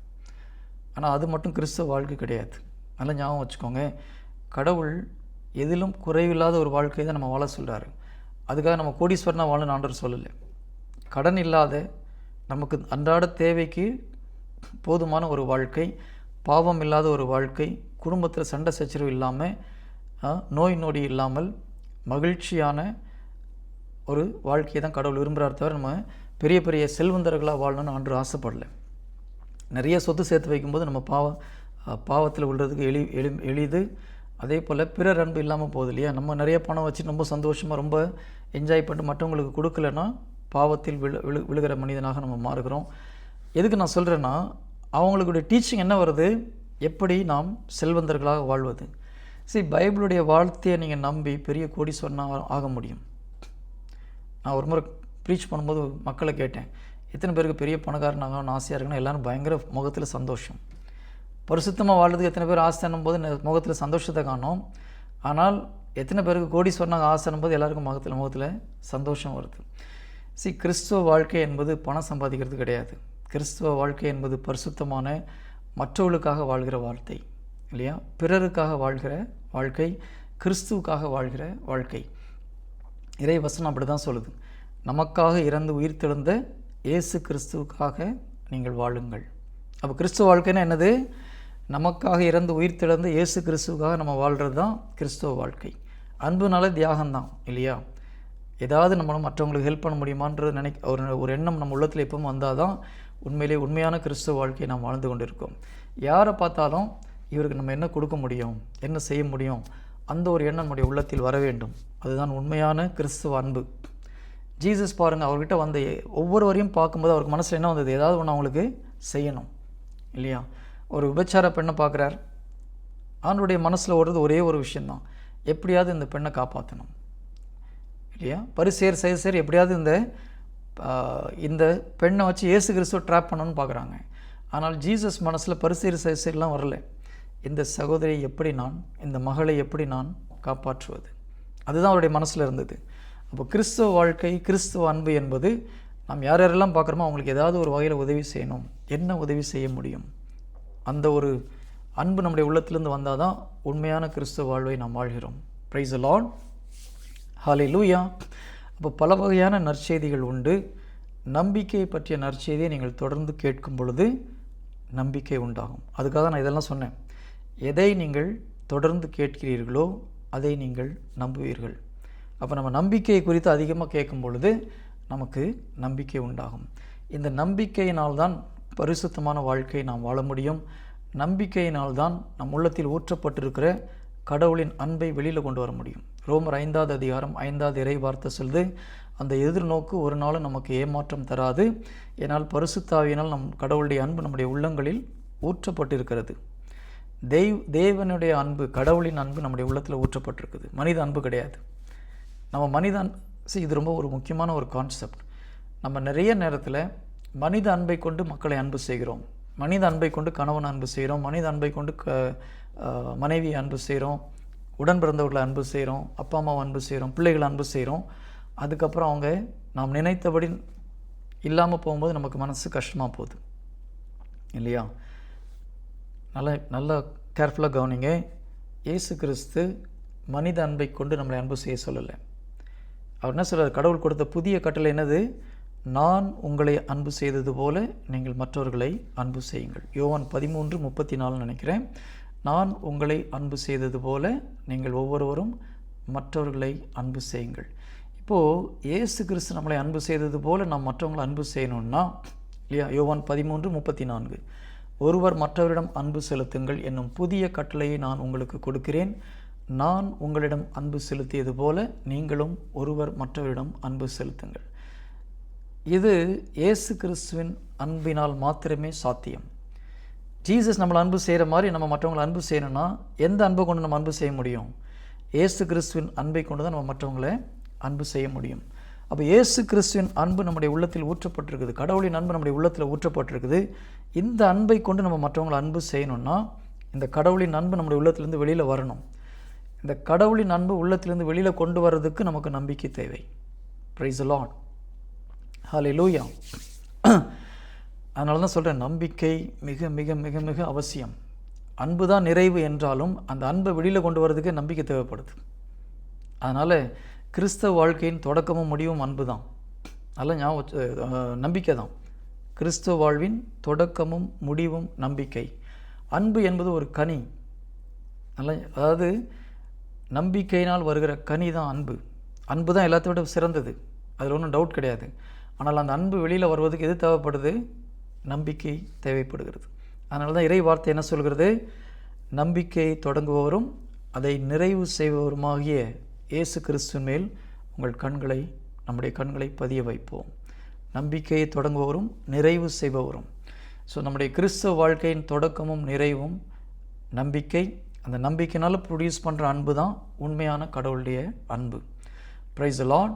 ஆனால் அது மட்டும் கிறிஸ்தவ வாழ்க்கை கிடையாது. நல்லா ஞாபகம் வச்சுக்கோங்க. கடவுள் எதிலும் குறைவில்லாத ஒரு வாழ்க்கையை தான் நம்ம வாழ சொல்கிறாரு. அதுக்காக நம்ம கோடீஸ்வரனாக வாழணும்னு ஆண்டவர் சொல்லலை. கடன் இல்லாத, நமக்கு அன்றாட தேவைக்கு போதுமான ஒரு வாழ்க்கை, பாவம் இல்லாத ஒரு வாழ்க்கை, குடும்பத்தில் சண்டை சச்சரவு இல்லாமல், நோய் நொடி இல்லாமல் மகிழ்ச்சியான ஒரு வாழ்க்கையை தான் கடவுள் விரும்புகிறார். தவிர நம்ம பெரிய பெரிய செல்வந்தர்களாக வாழணும்னு ஆண்டவர் ஆசைப்படலை. நிறைய சொத்து சேர்த்து வைக்கும்போது நம்ம பாவத்தில் விழுறதுக்கு எளிது. அதே போல் பிறர் அன்பு இல்லாமல் போகுது இல்லையா? நம்ம நிறைய பணம் வச்சு ரொம்ப சந்தோஷமாக ரொம்ப என்ஜாய் பண்ணிட்டு மற்றவங்களுக்கு கொடுக்கலன்னா பாவத்தில் விழுகிற மனிதனாக நம்ம மாறுகிறோம். எதுக்கு நான் சொல்கிறேன்னா, அவங்களுடைய டீச்சிங் என்ன வருது? எப்படி நாம் செல்வந்தர்களாக வாழ்வது. பைபிளுடைய வார்த்தையை நீங்கள் நம்பி பெரிய கோடீஸ்வரனாக ஆக முடியும். நான் ஒரு முறை ப்ரீச் பண்ணும்போது மக்களை கேட்டேன், எத்தனை பேருக்கு பெரிய பணக்காரன் ஆகணும்னு ஆசையாக இருக்குன்னா எல்லோரும் பயங்கர முகத்தில் சந்தோஷம். பரிசுத்தமாக வாழ்றதுக்கு எத்தனை பேர் ஆசைன்னும் போது முகத்தில் சந்தோஷத்தை காணும். ஆனால் எத்தனை பேருக்கு கோடீஸ்வரனாக ஆசைன்னும் போது எல்லாருக்கும் முகத்தில் சந்தோஷம் வருது. கிறிஸ்துவ வாழ்க்கை என்பது பணம் சம்பாதிக்கிறது கிடையாது. கிறிஸ்துவ வாழ்க்கை என்பது பரிசுத்தமான மற்றவர்களுக்காக வாழ்கிற வாழ்க்கை இல்லையா? பிறருக்காக வாழ்கிற வாழ்க்கை, கிறிஸ்துவுக்காக வாழ்கிற வாழ்க்கை. இறை வசனம் அப்படி தான் சொல்லுது. நமக்காக இறந்து உயிர்த்தெழுந்த இயேசு கிறிஸ்துவுக்காக நீங்கள் வாழுங்கள். அப்போ கிறிஸ்துவ வாழ்க்கைன்னா என்னது? நமக்காக இறந்து உயிர்த்தெழுந்த இயேசு கிறிஸ்துவுக்காக நம்ம வாழ்கிறது தான் கிறிஸ்துவ வாழ்க்கை. அன்புனால தியாகம்தான் இல்லையா? ஏதாவது நம்ம மற்றவங்களுக்கு ஹெல்ப் பண்ண முடியுமான்றது ஒரு எண்ணம் நம்ம உள்ளத்தில் எப்பவும் வந்தால் தான் உண்மையான கிறிஸ்துவ வாழ்க்கையை நாம் வாழ்ந்து கொண்டு இருக்கோம். யாரை பார்த்தாலும் இவருக்கு நம்ம என்ன கொடுக்க முடியும், என்ன செய்ய முடியும், அந்த ஒரு எண்ணம் நம்முடைய உள்ளத்தில் வர வேண்டும். அதுதான் உண்மையான கிறிஸ்துவ அன்பு. ஜீசஸ் பாருங்கள், அவர்கிட்ட வந்த ஒவ்வொருவரையும் பார்க்கும்போது அவருக்கு மனசில் என்ன வந்தது? ஏதாவது ஒன்று அவங்களுக்கு செய்யணும் இல்லையா? ஒரு விபச்சார பெண்ணை பார்க்குறார். ஆண்டவருடைய மனசில் ஓடுறது ஒரே ஒரு விஷயந்தான், எப்படியாவது இந்த பெண்ணை காப்பாற்றணும் இல்லையா? பரிசேர் சைசேர் எப்படியாவது இந்த பெண்ணை வச்சு இயேசு கிறிஸ்துவ ட்ராப் பண்ணணும்னு பார்க்குறாங்க. ஆனால் ஜீசஸ் மனசில் பரிசேர் சைசேர்லாம் வரல. இந்த சகோதரியை எப்படி இந்த மகளை எப்படி நான் காப்பாற்றுவது, அதுதான் அவருடைய மனசில் இருந்தது. அப்போ கிறிஸ்துவ வாழ்க்கை, கிறிஸ்துவ அன்பு என்பது நாம் யாரெல்லாம் பார்க்குறோமோ அவங்களுக்கு ஏதாவது ஒரு வகையில் உதவி செய்யணும். என்ன உதவி செய்ய முடியும்? அந்த ஒரு அன்பு நம்முடைய உள்ளத்திலேருந்து வந்தால் தான் உண்மையான கிறிஸ்துவ வாழ்வை நாம் வாழ்கிறோம். Price the lord, hallelujah. அப்போ பல வகையான நற்செய்திகள் உண்டு. நம்பிக்கையை பற்றிய நற்செய்தியை நீங்கள் தொடர்ந்து கேட்கும் பொழுது நம்பிக்கை உண்டாகும். அதுக்காக நான் இதெல்லாம் சொன்னேன். எதை நீங்கள் தொடர்ந்து கேட்கிறீர்களோ அதை நீங்கள் நம்புவீர்கள். அப்போ நம்ம நம்பிக்கையை குறித்து அதிகமாக கேட்கும் பொழுது நமக்கு நம்பிக்கை உண்டாகும். இந்த நம்பிக்கையினால்தான் பரிசுத்தமான வாழ்க்கையை நாம் வாழ முடியும். நம்பிக்கையினால்தான் நம் உள்ளத்தில் ஊற்றப்பட்டிருக்கிற கடவுளின் அன்பை வெளியில் கொண்டு வர முடியும். ரோமர் 5வது அதிகாரம் 5வது இறை வார்த்தை சொல்லுது, அந்த எதிர்நோக்கு ஒரு நாளும் நமக்கு ஏமாற்றம் தராது. ஏனால் பரிசுத்த ஆவியினால் நம் கடவுளுடைய அன்பு நம்முடைய உள்ளங்களில் ஊற்றப்பட்டிருக்கிறது. தேவனுடைய அன்பு, கடவுளின் அன்பு நம்முடைய உள்ளத்தில் ஊற்றப்பட்டிருக்குது. மனித அன்பு கிடையாது. நம்ம இது ரொம்ப ஒரு முக்கியமான ஒரு கான்செப்ட். நம்ம நிறைய நேரத்தில் மனித அன்பை கொண்டு மக்களை அன்பு செய்கிறோம். மனித அன்பை கொண்டு கணவன் அன்பு செய்கிறோம். மனித அன்பை கொண்டு மனைவியை அன்பு செய்கிறோம். உடன் பிறந்தவர்களை அன்பு செய்கிறோம். அப்பா அம்மாவை அன்பு செய்கிறோம். பிள்ளைகளை அன்பு செய்கிறோம். அதுக்கப்புறம் அவங்க நாம் நினைத்தபடி இல்லாமல் போகும்போது நமக்கு மனசு கஷ்டமாக போகுது இல்லையா? நல்லா கேர்ஃபுல்லாக கவனிங்க. இயேசு கிறிஸ்து மனித அன்பை கொண்டு நம்மளை அன்பு செய்ய சொல்லலை. அவர் என்ன சொல்கிறார்? கடவுள் கொடுத்த புதிய கட்டளை என்னது? நான் உங்களை அன்பு செய்தது போல நீங்கள் மற்றவர்களை அன்பு செய்யுங்கள். யோவான் 13:34 நினைக்கிறேன். நான் உங்களை அன்பு செய்தது போல நீங்கள் ஒவ்வொருவரும் மற்றவர்களை அன்பு செய்யுங்கள். இப்போது இயேசு கிறிஸ்து நம்மளை அன்பு செய்தது போல நாம் மற்றவங்களை அன்பு செய்யணும்னா இல்லையா? யோவான் 13:34 ஒருவர் மற்றவரிடம் அன்பு செலுத்துங்கள் என்னும் புதிய கட்டளையை நான் உங்களுக்கு கொடுக்கிறேன். நான் உங்களிடம் அன்பு செலுத்தியது போல நீங்களும் ஒருவர் மற்றவரிடம் அன்பு செலுத்துங்கள். இது இயேசு கிறிஸ்துவின் அன்பினால் மாத்திரமே சாத்தியம். ஜீசஸ் நம்மளை அன்பு செய்கிற மாதிரி நம்ம மற்றவங்களை அன்பு செய்யணும்னா எந்த அன்பை கொண்டு நம்ம அன்பு செய்ய முடியும்? இயேசு கிறிஸ்துவின் அன்பை கொண்டு தான் நம்ம மற்றவங்களை அன்பு செய்ய முடியும். அப்போ இயேசு கிறிஸ்துவின் அன்பு நம்முடைய உள்ளத்தில் ஊற்றப்பட்டிருக்குது. கடவுளின் அன்பு நம்முடைய உள்ளத்தில் ஊற்றப்பட்டிருக்குது. இந்த அன்பை கொண்டு நம்ம மற்றவங்களை அன்பு செய்யணும்னா இந்த கடவுளின் அன்பு நம்முடைய உள்ளத்திலேருந்து வெளியில் வரணும். இந்த கடவுளின் அன்பு உள்ளத்திலேருந்து வெளியில் கொண்டு வர்றதுக்கு நமக்கு நம்பிக்கை தேவை. Praise the lord. ஹல்லேலூயா. அதனால தான் சொல்கிறேன், நம்பிக்கை மிக மிக மிக மிக அவசியம். அன்பு தான் நிறைவு என்றாலும் அந்த அன்பை வெளியில் கொண்டு வர்றதுக்கு நம்பிக்கை தேவைப்படுது. அதனால் கிறிஸ்தவ வாழ்க்கையின் தொடக்கமும் முடிவும் அன்பு தான். நல்ல நம்பிக்கை தான். கிறிஸ்தவ வாழ்வின் தொடக்கமும் முடிவும் நம்பிக்கை. அன்பு என்பது ஒரு கனி. அதாவது நம்பிக்கையினால் வருகிற கனி தான் அன்பு. அன்பு தான் எல்லாத்தை விட சிறந்தது, அதில் ஒன்றும் டவுட் கிடையாது. ஆனால் அந்த அன்பு வெளியில் வருவதுக்கு எது தேவைப்படுது? நம்பிக்கை தேவைப்படுகிறது. அதனால தான் இறை வார்த்தை என்ன சொல்கிறது? நம்பிக்கையை தொடங்குபவரும் அதை நிறைவு செய்பவருமாகிய இயேசு கிறிஸ்துவின் மேல் நம்முடைய கண்களை பதிய வைப்போம். நம்பிக்கையை தொடங்குபவரும் நிறைவு செய்பவரும். ஸோ நம்முடைய கிறிஸ்தவ வாழ்க்கையின் தொடக்கமும் நிறைவும் நம்பிக்கை. அந்த நம்பிக்கையினால் ப்ரொடியூஸ் பண்ணுற அன்பு தான் உண்மையான கடவுளுடைய அன்பு. Praise the lord.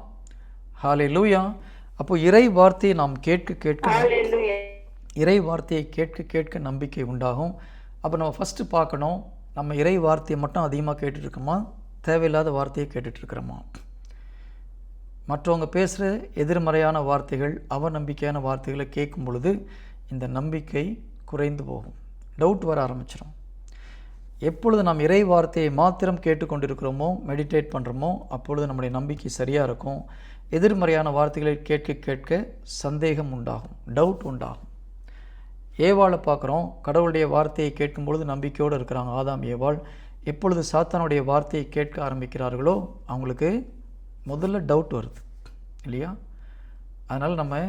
ஹல்லேலூயா. அப்போ இறை வார்த்தையை நாம் இறை வார்த்தையை கேட்க நம்பிக்கை உண்டாகும். அப்போ நம்ம ஃபஸ்ட்டு பார்க்கணும், நம்ம இறை வார்த்தையை மட்டும் அதிகமாக கேட்டுட்ருக்கோமா, தேவையில்லாத வார்த்தையை கேட்டுட்ருக்கிறோமா? மற்றவங்க பேசுகிற எதிர்மறையான வார்த்தைகள், அவநம்பிக்கையான வார்த்தைகளை கேட்கும் பொழுது இந்த நம்பிக்கை குறைந்து போகும், டவுட் வர ஆரம்பிச்சிடும். எப்பொழுது நாம் இறை வார்த்தையை மாத்திரம் கேட்டுக்கொண்டிருக்கிறோமோ, மெடிடேட் பண்ணுறோமோ, அப்பொழுது நம்முடைய நம்பிக்கை சரியாக இருக்கும். எதிர்மறையான வார்த்தைகளை கேட்க சந்தேகம் உண்டாகும், டவுட் உண்டாகும். ஏவாளை பார்க்குறோம், கடவுளுடைய வார்த்தையை கேட்கும் பொழுது நம்பிக்கையோடு இருக்கிறாங்க ஆதாம் ஏவாள். எப்பொழுது சாத்தானுடைய வார்த்தையை கேட்க ஆரம்பிக்கிறார்களோ அவங்களுக்கு முதல்ல டவுட் வருது இல்லையா? அதனால் நம்ம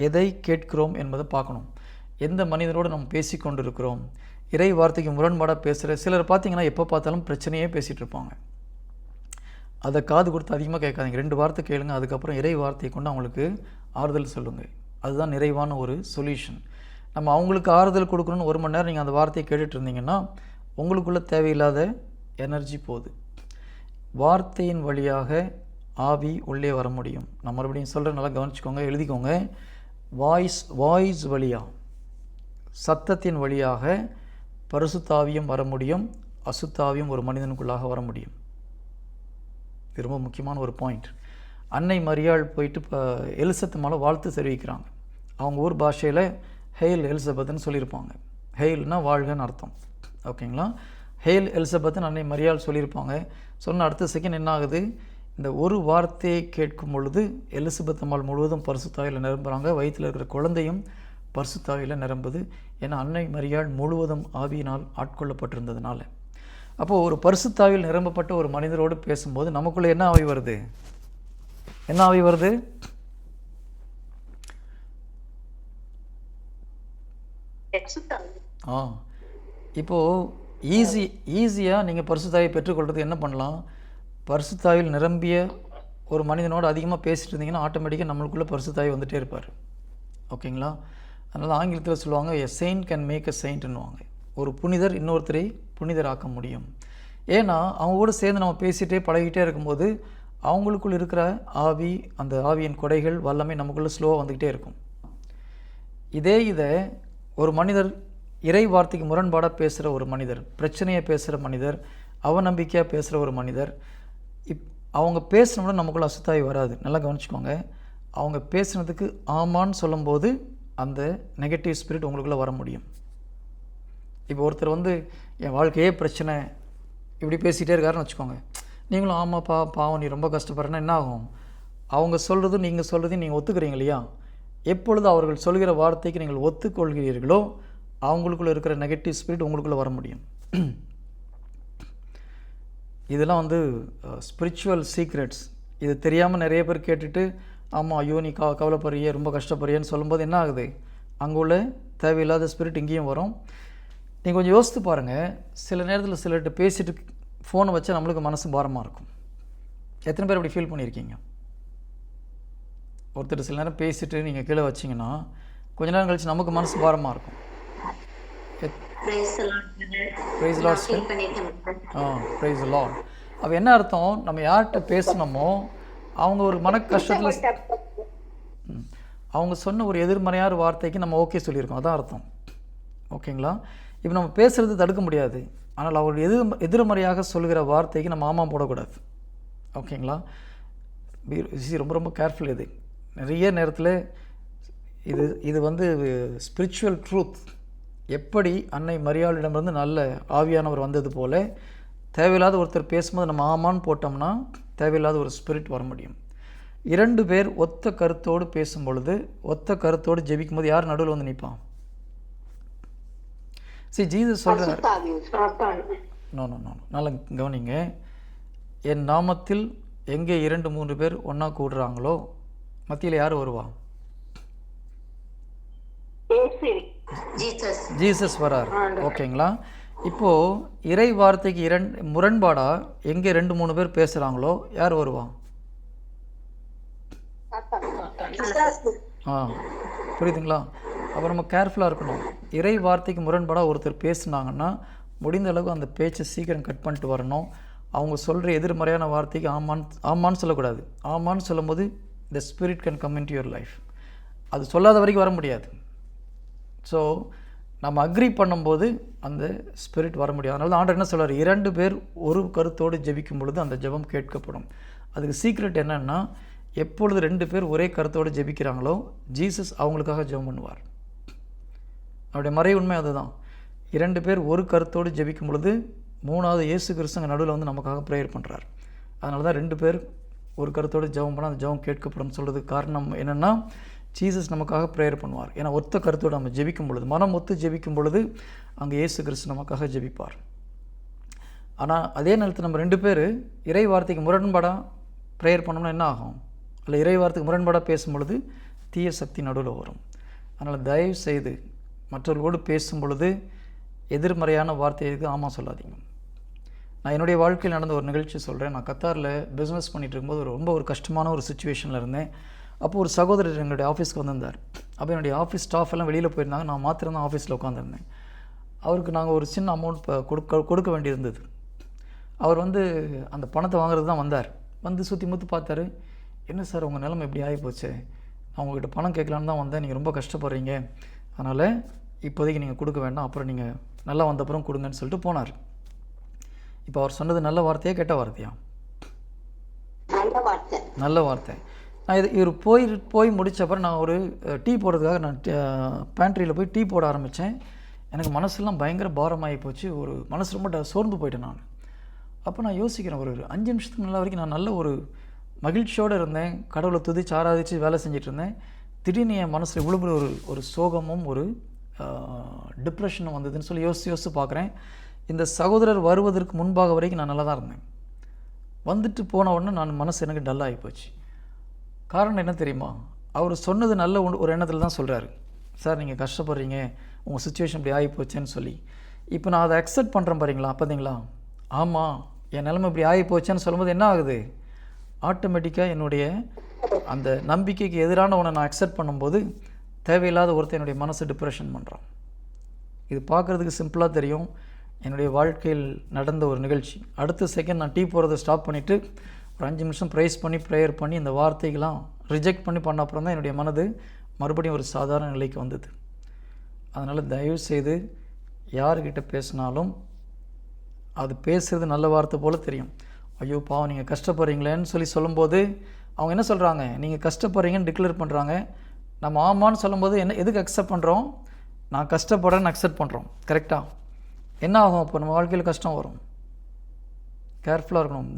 எதை கேட்கிறோம் என்பதை பார்க்கணும். எந்த மனிதனோடு நம்ம பேசி கொண்டு இருக்கிறோம். இறை வார்த்தைக்கு முரண்பாடாக பேசுகிற சிலர் பார்த்திங்கன்னா எப்போ பார்த்தாலும் பிரச்சனையே பேசிகிட்டு இருப்பாங்க. அதை காது கொடுத்து அதிகமாக கேட்காதீங்க. 2 வார்த்தை கேளுங்க, அதுக்கப்புறம் இறை வார்த்தையை கொண்டு அவங்களுக்கு ஆறுதல் சொல்லுங்கள். அதுதான் நிறைவான ஒரு சொல்யூஷன். நம்ம அவங்களுக்கு ஆறுதல் கொடுக்கணும்னு 1 மணி நேரம் நீங்கள் அந்த வார்த்தையை கேட்டுட்டு இருந்தீங்கன்னா உங்களுக்குள்ளே தேவையில்லாத எனர்ஜி போகுது. வார்த்தையின் வழியாக ஆவி உள்ளே வர முடியும். நான் மறுபடியும் சொல்கிறேன், நல்லா கவனிச்சுக்கோங்க, எழுதிக்கோங்க. வாய்ஸ் வழியாக, சத்தத்தின் வழியாக பரிசுத்தாவியும் வர முடியும், அசுத்தாவியும் ஒரு மனிதனுக்குள்ளாக வர முடியும். இது ரொம்ப முக்கியமான ஒரு பாயிண்ட். அன்னை மரியாள் போயிட்டு இப்போ எலிசபெத் மேலே வாழ்த்து தெரிவிக்கிறாங்க. அவங்க ஊர் பாஷையில் ஹெயில் எலிசபெத்னு சொல்லியிருப்பாங்க. ஹெயில்னா வாழ்கன்னு அர்த்தம், ஓகேங்களா? ஹெயில் எலிசபெத்னு அன்னை மரியாள் சொல்லியிருப்பாங்க. சொன்ன அடுத்த செகண்ட் என்ன ஆகுது? இந்த ஒரு வார்த்தையை கேட்கும் பொழுது எலிசபெத் அம்மாள் முழுவதும் பரிசுத்தாவியில் நிரம்புகிறாங்க. வயிற்றில் இருக்கிற குழந்தையும் பரிசுத்தாவியில் நிரம்புது. ஏன்னா அன்னை மரியாள் முழுவதும் ஆவியினால் ஆட்கொள்ளப்பட்டிருந்ததுனால. அப்போது ஒரு பரிசுத்தாவில் நிரம்பப்பட்ட ஒரு மனிதரோடு பேசும்போது நமக்குள்ளே என்ன ஆவி வருது? என்ன ஆவி வருது? இப்போது ஈஸியாக நீங்கள் பரிசுத்தாவை பெற்றுக்கொள்வது என்ன பண்ணலாம்? பரிசுத்தாவில் நிரம்பிய ஒரு மனிதனோடு அதிகமாக பேசிட்டு இருந்தீங்கன்னா ஆட்டோமேட்டிக்காக நம்மளுக்குள்ளே பரிசுத்தாவி வந்துகிட்டே இருப்பார். ஓகேங்களா? அதனால் ஆங்கிலத்தில் சொல்லுவாங்க, எ செயின்ட் கேன் மேக் அ செயின்ட்னுவாங்க. ஒரு புனிதர் இன்னொருத்தரை புனிதராக்க முடியும். ஏன்னா அவங்க கூட சேர்ந்து நம்ம பேசிகிட்டே பழகிட்டே இருக்கும்போது அவங்களுக்குள் இருக்கிற ஆவி, அந்த ஆவியின் கொடைகள் வல்லமை நமக்குள்ளே ஸ்லோவாக வந்துக்கிட்டே இருக்கும். இதை ஒரு மனிதர் இறை வார்த்தைக்கு முரண்பாடாக பேசுகிற ஒரு மனிதர், பிரச்சனையை பேசுகிற மனிதர், அவநம்பிக்கையாக பேசுகிற ஒரு மனிதர், அவங்க பேசினோட நமக்குள்ள அசுத்தாவி வராது. நல்லா கவனிச்சுக்கோங்க. அவங்க பேசுனதுக்கு ஆமான்னு சொல்லும்போது அந்த நெகட்டிவ் ஸ்பிரிட் உங்களுக்குள்ளே வர முடியும். இப்போ ஒருத்தர் வந்து என் வாழ்க்கையே பிரச்சனை இப்படி பேசிகிட்டே இருக்காருன்னு வச்சுக்கோங்க. நீங்களும் ஆமாப்பா பாவம் நீ ரொம்ப கஷ்டப்படுறேன்னா என்ன ஆகும்? அவங்க சொல்கிறதும் நீங்கள் சொல்கிறதையும் நீங்கள் ஒத்துக்கிறீங்க இல்லையா? எப்பொழுது அவர்கள் சொல்கிற வார்த்தைக்கு நீங்கள் ஒத்துக்கொள்கிறீர்களோ அவங்களுக்குள்ளே இருக்கிற நெகட்டிவ் ஸ்பிரிட் உங்களுக்குள்ளே வர முடியும். இதெல்லாம் வந்து ஸ்பிரிச்சுவல் சீக்ரெட்ஸ். இது தெரியாமல் நிறைய பேர் கேட்டுட்டு ஆமாம் ஐயோ நீ கவலைப்படுறியே ரொம்ப கஷ்டப்படுறியன்னு சொல்லும்போது என்ன ஆகுது? அங்கே உள்ள தேவையில்லாத ஸ்பிரிட் இங்கேயும் வரும். நீங்கள் கொஞ்சம் யோசித்து பாருங்கள். சில நேரத்தில் சிலர்கிட்ட பேசிட்டு ஃபோனை வச்சா நம்மளுக்கு மனசு பாரமாக இருக்கும். எத்தனை பேர் அப்படி ஃபீல் பண்ணியிருக்கீங்க? ஒருத்தர் சில நேரம் பேசிட்டு நீங்கள் கீழே வச்சிங்கன்னா கொஞ்ச நேரம் கழிச்சு நமக்கு மனசு பாரமாக இருக்கும். Praise lord. Praise lord. அப்போ என்ன அர்த்தம்? நம்ம யார்கிட்ட பேசணுமோ அவங்க ஒரு மன கஷ்டத்தில் அவங்க சொன்ன ஒரு எதிர்மறையான வார்த்தைக்கு நம்ம ஓகே சொல்லியிருக்கோம், அதான் அர்த்தம். ஓகேங்களா? இப்போ நம்ம பேசுகிறது தடுக்க முடியாது, ஆனால் அவருடைய எதிர்மறையாக சொல்கிற வார்த்தைக்கு நம்ம ஆமாம் போடக்கூடாது. ஓகேங்களா? ரொம்ப ரொம்ப கேர்ஃபுல். இது நிறைய நேரத்தில் இது வந்து ஸ்பிரிச்சுவல் ட்ரூத். எப்படி அன்னை மரியாளிடமிருந்து நல்ல ஆவியானவர் வந்தது போல் தேவையில்லாத ஒருத்தர் பேசும்போது நம்ம ஆமான்னு போட்டோம்னா தேவையில்லாத ஒரு ஸ்பிரிட் வர முடியும். 2 பேர் ஒத்த கருத்தோடு பேசும் பொழுது, ஒத்த கருத்தோடு ஜெபிக்கும்போது யார் நடுவில் வந்து நிற்பான்? சரி, ஜீசஸ் சொல்கிறார், நோ நல்லா கவனிங்க. என் நாமத்தில் எங்கே 2-3 பேர் ஒன்றா கூடுறாங்களோ மத்தியில் யார் வருவா? ஜீசஸ் வரார். ஓகேங்களா? இப்போது இறை வார்த்தைக்கு முரண்பாடாக எங்கே 2-3 பேர் பேசுகிறாங்களோ யார் வருவா? புரியுதுங்களா? அப்போ நம்ம கேர்ஃபுல்லாக இருக்கணும். இறை வார்த்தைக்கு முரண்பாடாக ஒருத்தர் பேசுனாங்கன்னா முடிந்த அளவுக்கு அந்த பேச்சை சீக்கிரம் கட் பண்ணிட்டு வரணும். அவங்க சொல்கிற எதிர்மறையான வார்த்தைக்கு ஆமான்னு சொல்லக்கூடாது. ஆமான்னு சொல்லும்போது the spirit can come into your life. அது சொல்லாத வரைக்கும் வர முடியாது. ஸோ நம்ம அக்ரி பண்ணும்போது அந்த ஸ்பிரிட் வர முடியாது. அதனால தான் ஆண்டவர் என்ன சொல்கிறார்? 2 பேர் ஒரு கருத்தோடு ஜெபிக்கும் பொழுது அந்த ஜெபம் கேட்கப்படும். அதுக்கு சீக்ரெட் என்னென்னா, எப்பொழுது 2 பேர் ஒரே கருத்தோடு ஜெபிக்கிறாங்களோ ஜீசஸ் அவங்களுக்காக ஜெபம் பண்ணுவார். அவருடைய மறை உண்மை அதுதான். 2 பேர் ஒரு கருத்தோடு ஜெபிக்கும் பொழுது 3வது இயேசு கிறிஸ்துங்க நடுவில் வந்து நமக்காக ப்ரேயர் பண்ணுறார். அதனால தான் 2 பேர் ஒரு கருத்தோடு ஜெபம் பண்ணால் அந்த ஜெபம் கேட்கப்படும் சொல்கிறதுக்கு காரணம் என்னென்னா, ஜீசஸ் நமக்காக ப்ரேயர் பண்ணுவார். ஏன்னா ஒத்த கருத்தோடு நம்ம ஜெபிக்கும் பொழுது, மனம் ஒத்து ஜெபிக்கும் பொழுது அங்கே இயேசு கிறிஸ்து நமக்காக ஜெபிப்பார். ஆனால் அதே நேரத்தில் நம்ம 2 பேர் இறை வார்த்தைக்கு முரண்பாடாக ப்ரேயர் பண்ணோம்னா என்ன ஆகும்? இல்லை இறை வார்த்தைக்கு முரண்பாடாக பேசும் பொழுது தீய சக்தி நடுவில் வரும். அதனால் தயவு செய்து மற்றவர்களோடு பேசும் பொழுது எதிர்மறையான வார்த்தைக்கு ஆமாம் சொல்லாதீங்க. நான் என்னுடைய வாழ்க்கையில் நடந்த ஒரு நிகழ்ச்சி சொல்கிறேன். நான் கத்தாரில் பிஸ்னஸ் பண்ணிகிட்டு இருக்கும்போது ரொம்ப ஒரு கஷ்டமான ஒரு சுச்சுவேஷனில் இருந்தேன். அப்போது ஒரு சகோதரர் எங்களுடைய ஆஃபீஸ்க்கு வந்திருந்தார். அப்போ என்னுடைய ஆஃபீஸ் ஸ்டாஃப் எல்லாம் வெளியில் போயிருந்தாங்க. நான் மாத்திரம் தான் ஆஃபீஸில் உட்காந்துருந்தேன். அவருக்கு நாங்கள் ஒரு சின்ன அமௌண்ட் கொடுக்க வேண்டியிருந்தது. அவர் வந்து அந்த பணத்தை வாங்குறது தான் வந்தார். வந்து சுற்றி முற்றி பார்த்தாரு. என்ன சார் உங்கள் நிலைமை எப்படி ஆகிப்போச்சு? நான் உங்கள்கிட்ட பணம் கேட்கலான்னு தான் வந்தேன், நீங்கள் ரொம்ப கஷ்டப்படுறீங்க, அதனால் இப்போதைக்கு நீங்கள் கொடுக்க வேண்டாம், அப்புறம் நீங்கள் நல்லா வந்தப்புறம் கொடுங்கன்னு சொல்லிட்டு போனார். இப்போ அவர் சொன்னது நல்ல வார்த்தையா கெட்ட வார்த்தையா? நல்ல வார்த்தை. நான் இவர் போய் முடித்தப்பறம் நான் ஒரு டீ போடுறதுக்காக நான் பேண்ட்ரியில் போய் டீ போட ஆரம்பித்தேன். எனக்கு மனசெல்லாம் பயங்கர பாரமாகி போச்சு. ஒரு மனசு ரொம்ப சோர்ந்து போயிட்டேன் நான். அப்போ நான் யோசிக்கிறேன், ஒரு 5 நிமிஷத்துக்கு முன்னாடி வரைக்கும் நான் நல்ல ஒரு மகிழ்ச்சியோடு இருந்தேன், கடவுளை துதிச்சு ஆராதிச்சு வேலை செஞ்சுட்டு இருந்தேன். திடீர்னு என் மனசில் இவ்வளோ ஒரு சோகமும் ஒரு டிப்ரெஷனும் வந்ததுன்னு சொல்லி யோசித்து பார்க்குறேன். இந்த சகோதரர் வருவதற்கு முன்பாக வரைக்கும் நான் நல்லா தான் இருந்தேன். வந்துட்டு போன உடனே நான் மனசு எனக்கு டல்லாகி போச்சு. காரணம் என்ன தெரியுமா? அவர் சொன்னது நல்ல ஒரு எண்ணத்தில் தான் சொல்கிறாரு. சார் நீங்கள் கஷ்டப்படுறீங்க, உங்கள் சுச்சுவேஷன் இப்படி ஆகி போச்சேன்னு சொல்லி. இப்போ நான் அதை அக்செப்ட் பண்ணுறேன் பாருங்களா, பார்த்தீங்களா? ஆமாம், என் நிலைமை இப்படி ஆகி போச்சேன்னு சொல்லும்போது என்ன ஆகுது? ஆட்டோமேட்டிக்காக என்னுடைய அந்த நம்பிக்கைக்கு எதிரான ஒன்றை நான் அக்செப்ட் பண்ணும்போது தேவையில்லாத ஒருத்தர் என்னுடைய மனசை டிப்ரெஷன் பண்ணுறான். இது பார்க்குறதுக்கு சிம்பிளாக தெரியும். என்னுடைய வாழ்க்கையில் நடந்த ஒரு நிகழ்ச்சி. அடுத்த செகண்ட் நான் டீ போகிறத ஸ்டாப் பண்ணிவிட்டு ஒரு 5 நிமிஷம் ப்ரைஸ் பண்ணி ப்ரேயர் பண்ணி இந்த வார்த்தைகள்லாம் ரிஜெக்ட் பண்ண அப்புறம் தான் என்னுடைய மனது மறுபடியும் ஒரு சாதாரண நிலைக்கு வந்தது. அதனால் தயவுசெய்து யார்கிட்ட பேசினாலும் அது பேசுகிறது நல்ல வார்த்தை போல் தெரியும். ஐயோ பாவம் நீங்கள் கஷ்டப்படுறீங்களேன்னு சொல்லும்போது அவங்க என்ன சொல்கிறாங்க? நீங்கள் கஷ்டப்படுறீங்கன்னு டிக்ளேர் பண்ணுறாங்க. நம்ம ஆமான்னு சொல்லும்போது எதுக்கு அக்செப்ட் பண்ணுறோம்? நான் கஷ்டப்படுறேன்னு அக்செப்ட் பண்ணுறோம். கரெக்டாக? என்ன ஆகும்? அப்போ நம்ம வாழ்க்கையில் கஷ்டம் வரும். கேர்ஃபுல்லாக இருக்கணும்.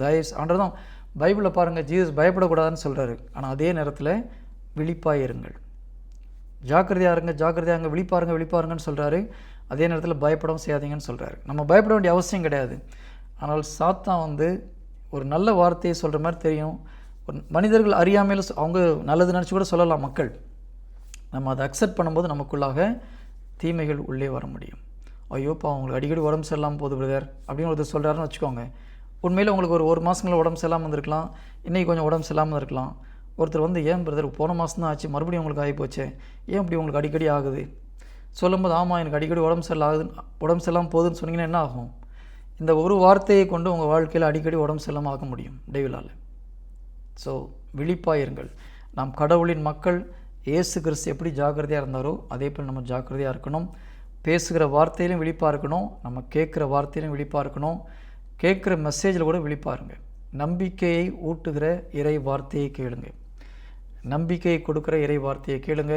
ஆண்டவர் தான் பைபிளில் பாருங்கள், ஜீசஸ் பயப்படக்கூடாதுன்னு சொல்கிறாரு. ஆனால் அதே நேரத்தில் விழிப்பாக இருங்கள், ஜாக்கிரதையாக இருங்க, ஜாக்கிரதையாக விழிப்பாருங்கன்னு சொல்கிறாரு. அதே நேரத்தில் பயப்படவும் செய்யாதீங்கன்னு சொல்கிறாரு. நம்ம பயப்பட வேண்டிய அவசியம் கிடையாது. ஆனால் சாத்தான் ஒரு நல்ல வார்த்தையை சொல்கிற மாதிரி தெரியும். ஒரு மனிதர்கள் அறியாமையில் அவங்க நல்லது நினச்சி கூட சொல்லலாம் மக்கள். நம்ம அதை அக்செப்ட் பண்ணும்போது நமக்குள்ளாக தீமைகள் உள்ளே வர முடியும். ஐயோப்பா அவங்களுக்கு அடிக்கடி உடம்பு சரியில்லாமல் போகுது பிரதர் அப்படின்னு ஒருத்தர் சொல்கிறாருன்னு வச்சுக்கோங்க. உண்மையில் உங்களுக்கு ஒரு மாதங்களில் உடம்பு சரியில்லாமல் இருந்திருக்கலாம், இன்றைக்கி கொஞ்சம் உடம்பு சரியில்லாமல் இருக்கலாம். ஒருத்தர் ஏன் பிரதர் போன மாதம் தான் ஆச்சு, மறுபடியும் உங்களுக்கு ஆகி போச்சு, ஏன் இப்படி உங்களுக்கு அடிக்கடி ஆகுது சொல்லும்போது, ஆமாம் எனக்கு அடிக்கடி உடம்பு சரியில்லாமல் போகுதுன்னு சொன்னீங்கன்னா என்ன ஆகும்? இந்த ஒரு வார்த்தையை கொண்டு உங்கள் வாழ்க்கையில் அடிக்கடி உடம்பு சரியில்லாமல் ஆக முடியும் டெவிலால். ஸோ விழிப்பாக இருங்கள். நாம் கடவுளின் மக்கள். இயேசு கிறிஸ்து எப்படி ஜாக்கிரதையாக இருந்தாரோ அதே போல் நம்ம ஜாக்கிரதையாக இருக்கணும். பேசுகிற வார்த்தையிலும் விழிப்பாக இருக்கணும், நம்ம கேட்குற வார்த்தையிலும் விழிப்பாக இருக்கணும், கேட்குற மெசேஜில் கூட விழிப்பாக இருங்க. நம்பிக்கையை ஊட்டுகிற இறை வார்த்தையை கேளுங்க, நம்பிக்கையை கொடுக்குற இறை வார்த்தையை கேளுங்க.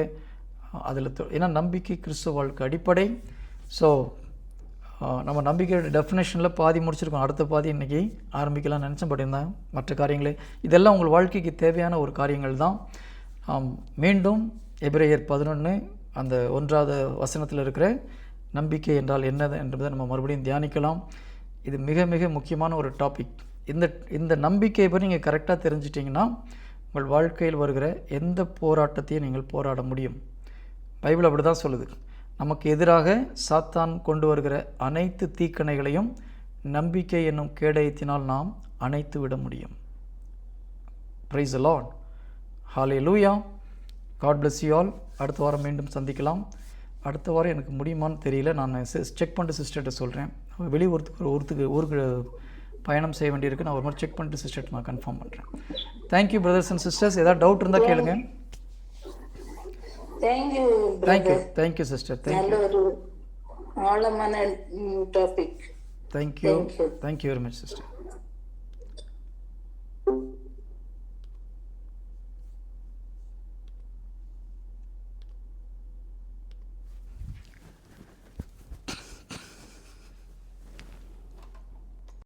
அதில் ஏன்னா நம்பிக்கை கிறிஸ்துவ வாழ்க்கை அடிப்படை. ஸோ நம்ம நம்பிக்கையோட டெஃபினேஷனில் பாதி முடிச்சிருக்கோம், அடுத்த பாதி இன்றைக்கி ஆரம்பிக்கலாம்னு நினச்சேன். பட் இருந்தால் மற்ற காரியங்களே இதெல்லாம் உங்கள் வாழ்க்கைக்கு தேவையான ஒரு காரியங்கள் தான். மீண்டும் எபிரேயர் 11 அந்த 1வது வசனத்தில் இருக்கிற நம்பிக்கை என்றால் என்னது என்பதை நம்ம மறுபடியும் தியானிக்கலாம். இது மிக மிக முக்கியமான ஒரு டாபிக். இந்த நம்பிக்கையை பற்றி நீங்கள் கரெக்டாக தெரிஞ்சிட்டிங்கன்னா உங்கள் வாழ்க்கையில் வருகிற எந்த போராட்டத்தையும் நீங்கள் போராட முடியும். பைபிள் அப்படி தான் சொல்லுது. நமக்கு எதிராக சாத்தான் கொண்டு வருகிற அனைத்து தீக்கணைகளையும் நம்பிக்கை என்னும் கேடயத்தினால் நாம் அணைத்து விட முடியும். Praise the lord. Hallelujah. God bless you all. அடுத்த வாரம் மீண்டும் சந்திக்கலாம். அடுத்த வாரம் எனக்கு முடியுமான்னு தெரியல, நான் செக் பண்ணிட்டு சிஸ்டர்கிட்ட சொல்கிறேன். ஊருக்கு பயணம் செய்ய வேண்டியிருக்கு. நான் ஒரு மாதிரி செக் பண்ணிட்டு சிஸ்டர்கிட்ட நான் கன்ஃபார்ம் பண்ணுறேன். Thank you brothers and sisters. ஏதாவது டவுட் இருந்தால் கேளுங்க. Thank you sister. Thank you very much sister.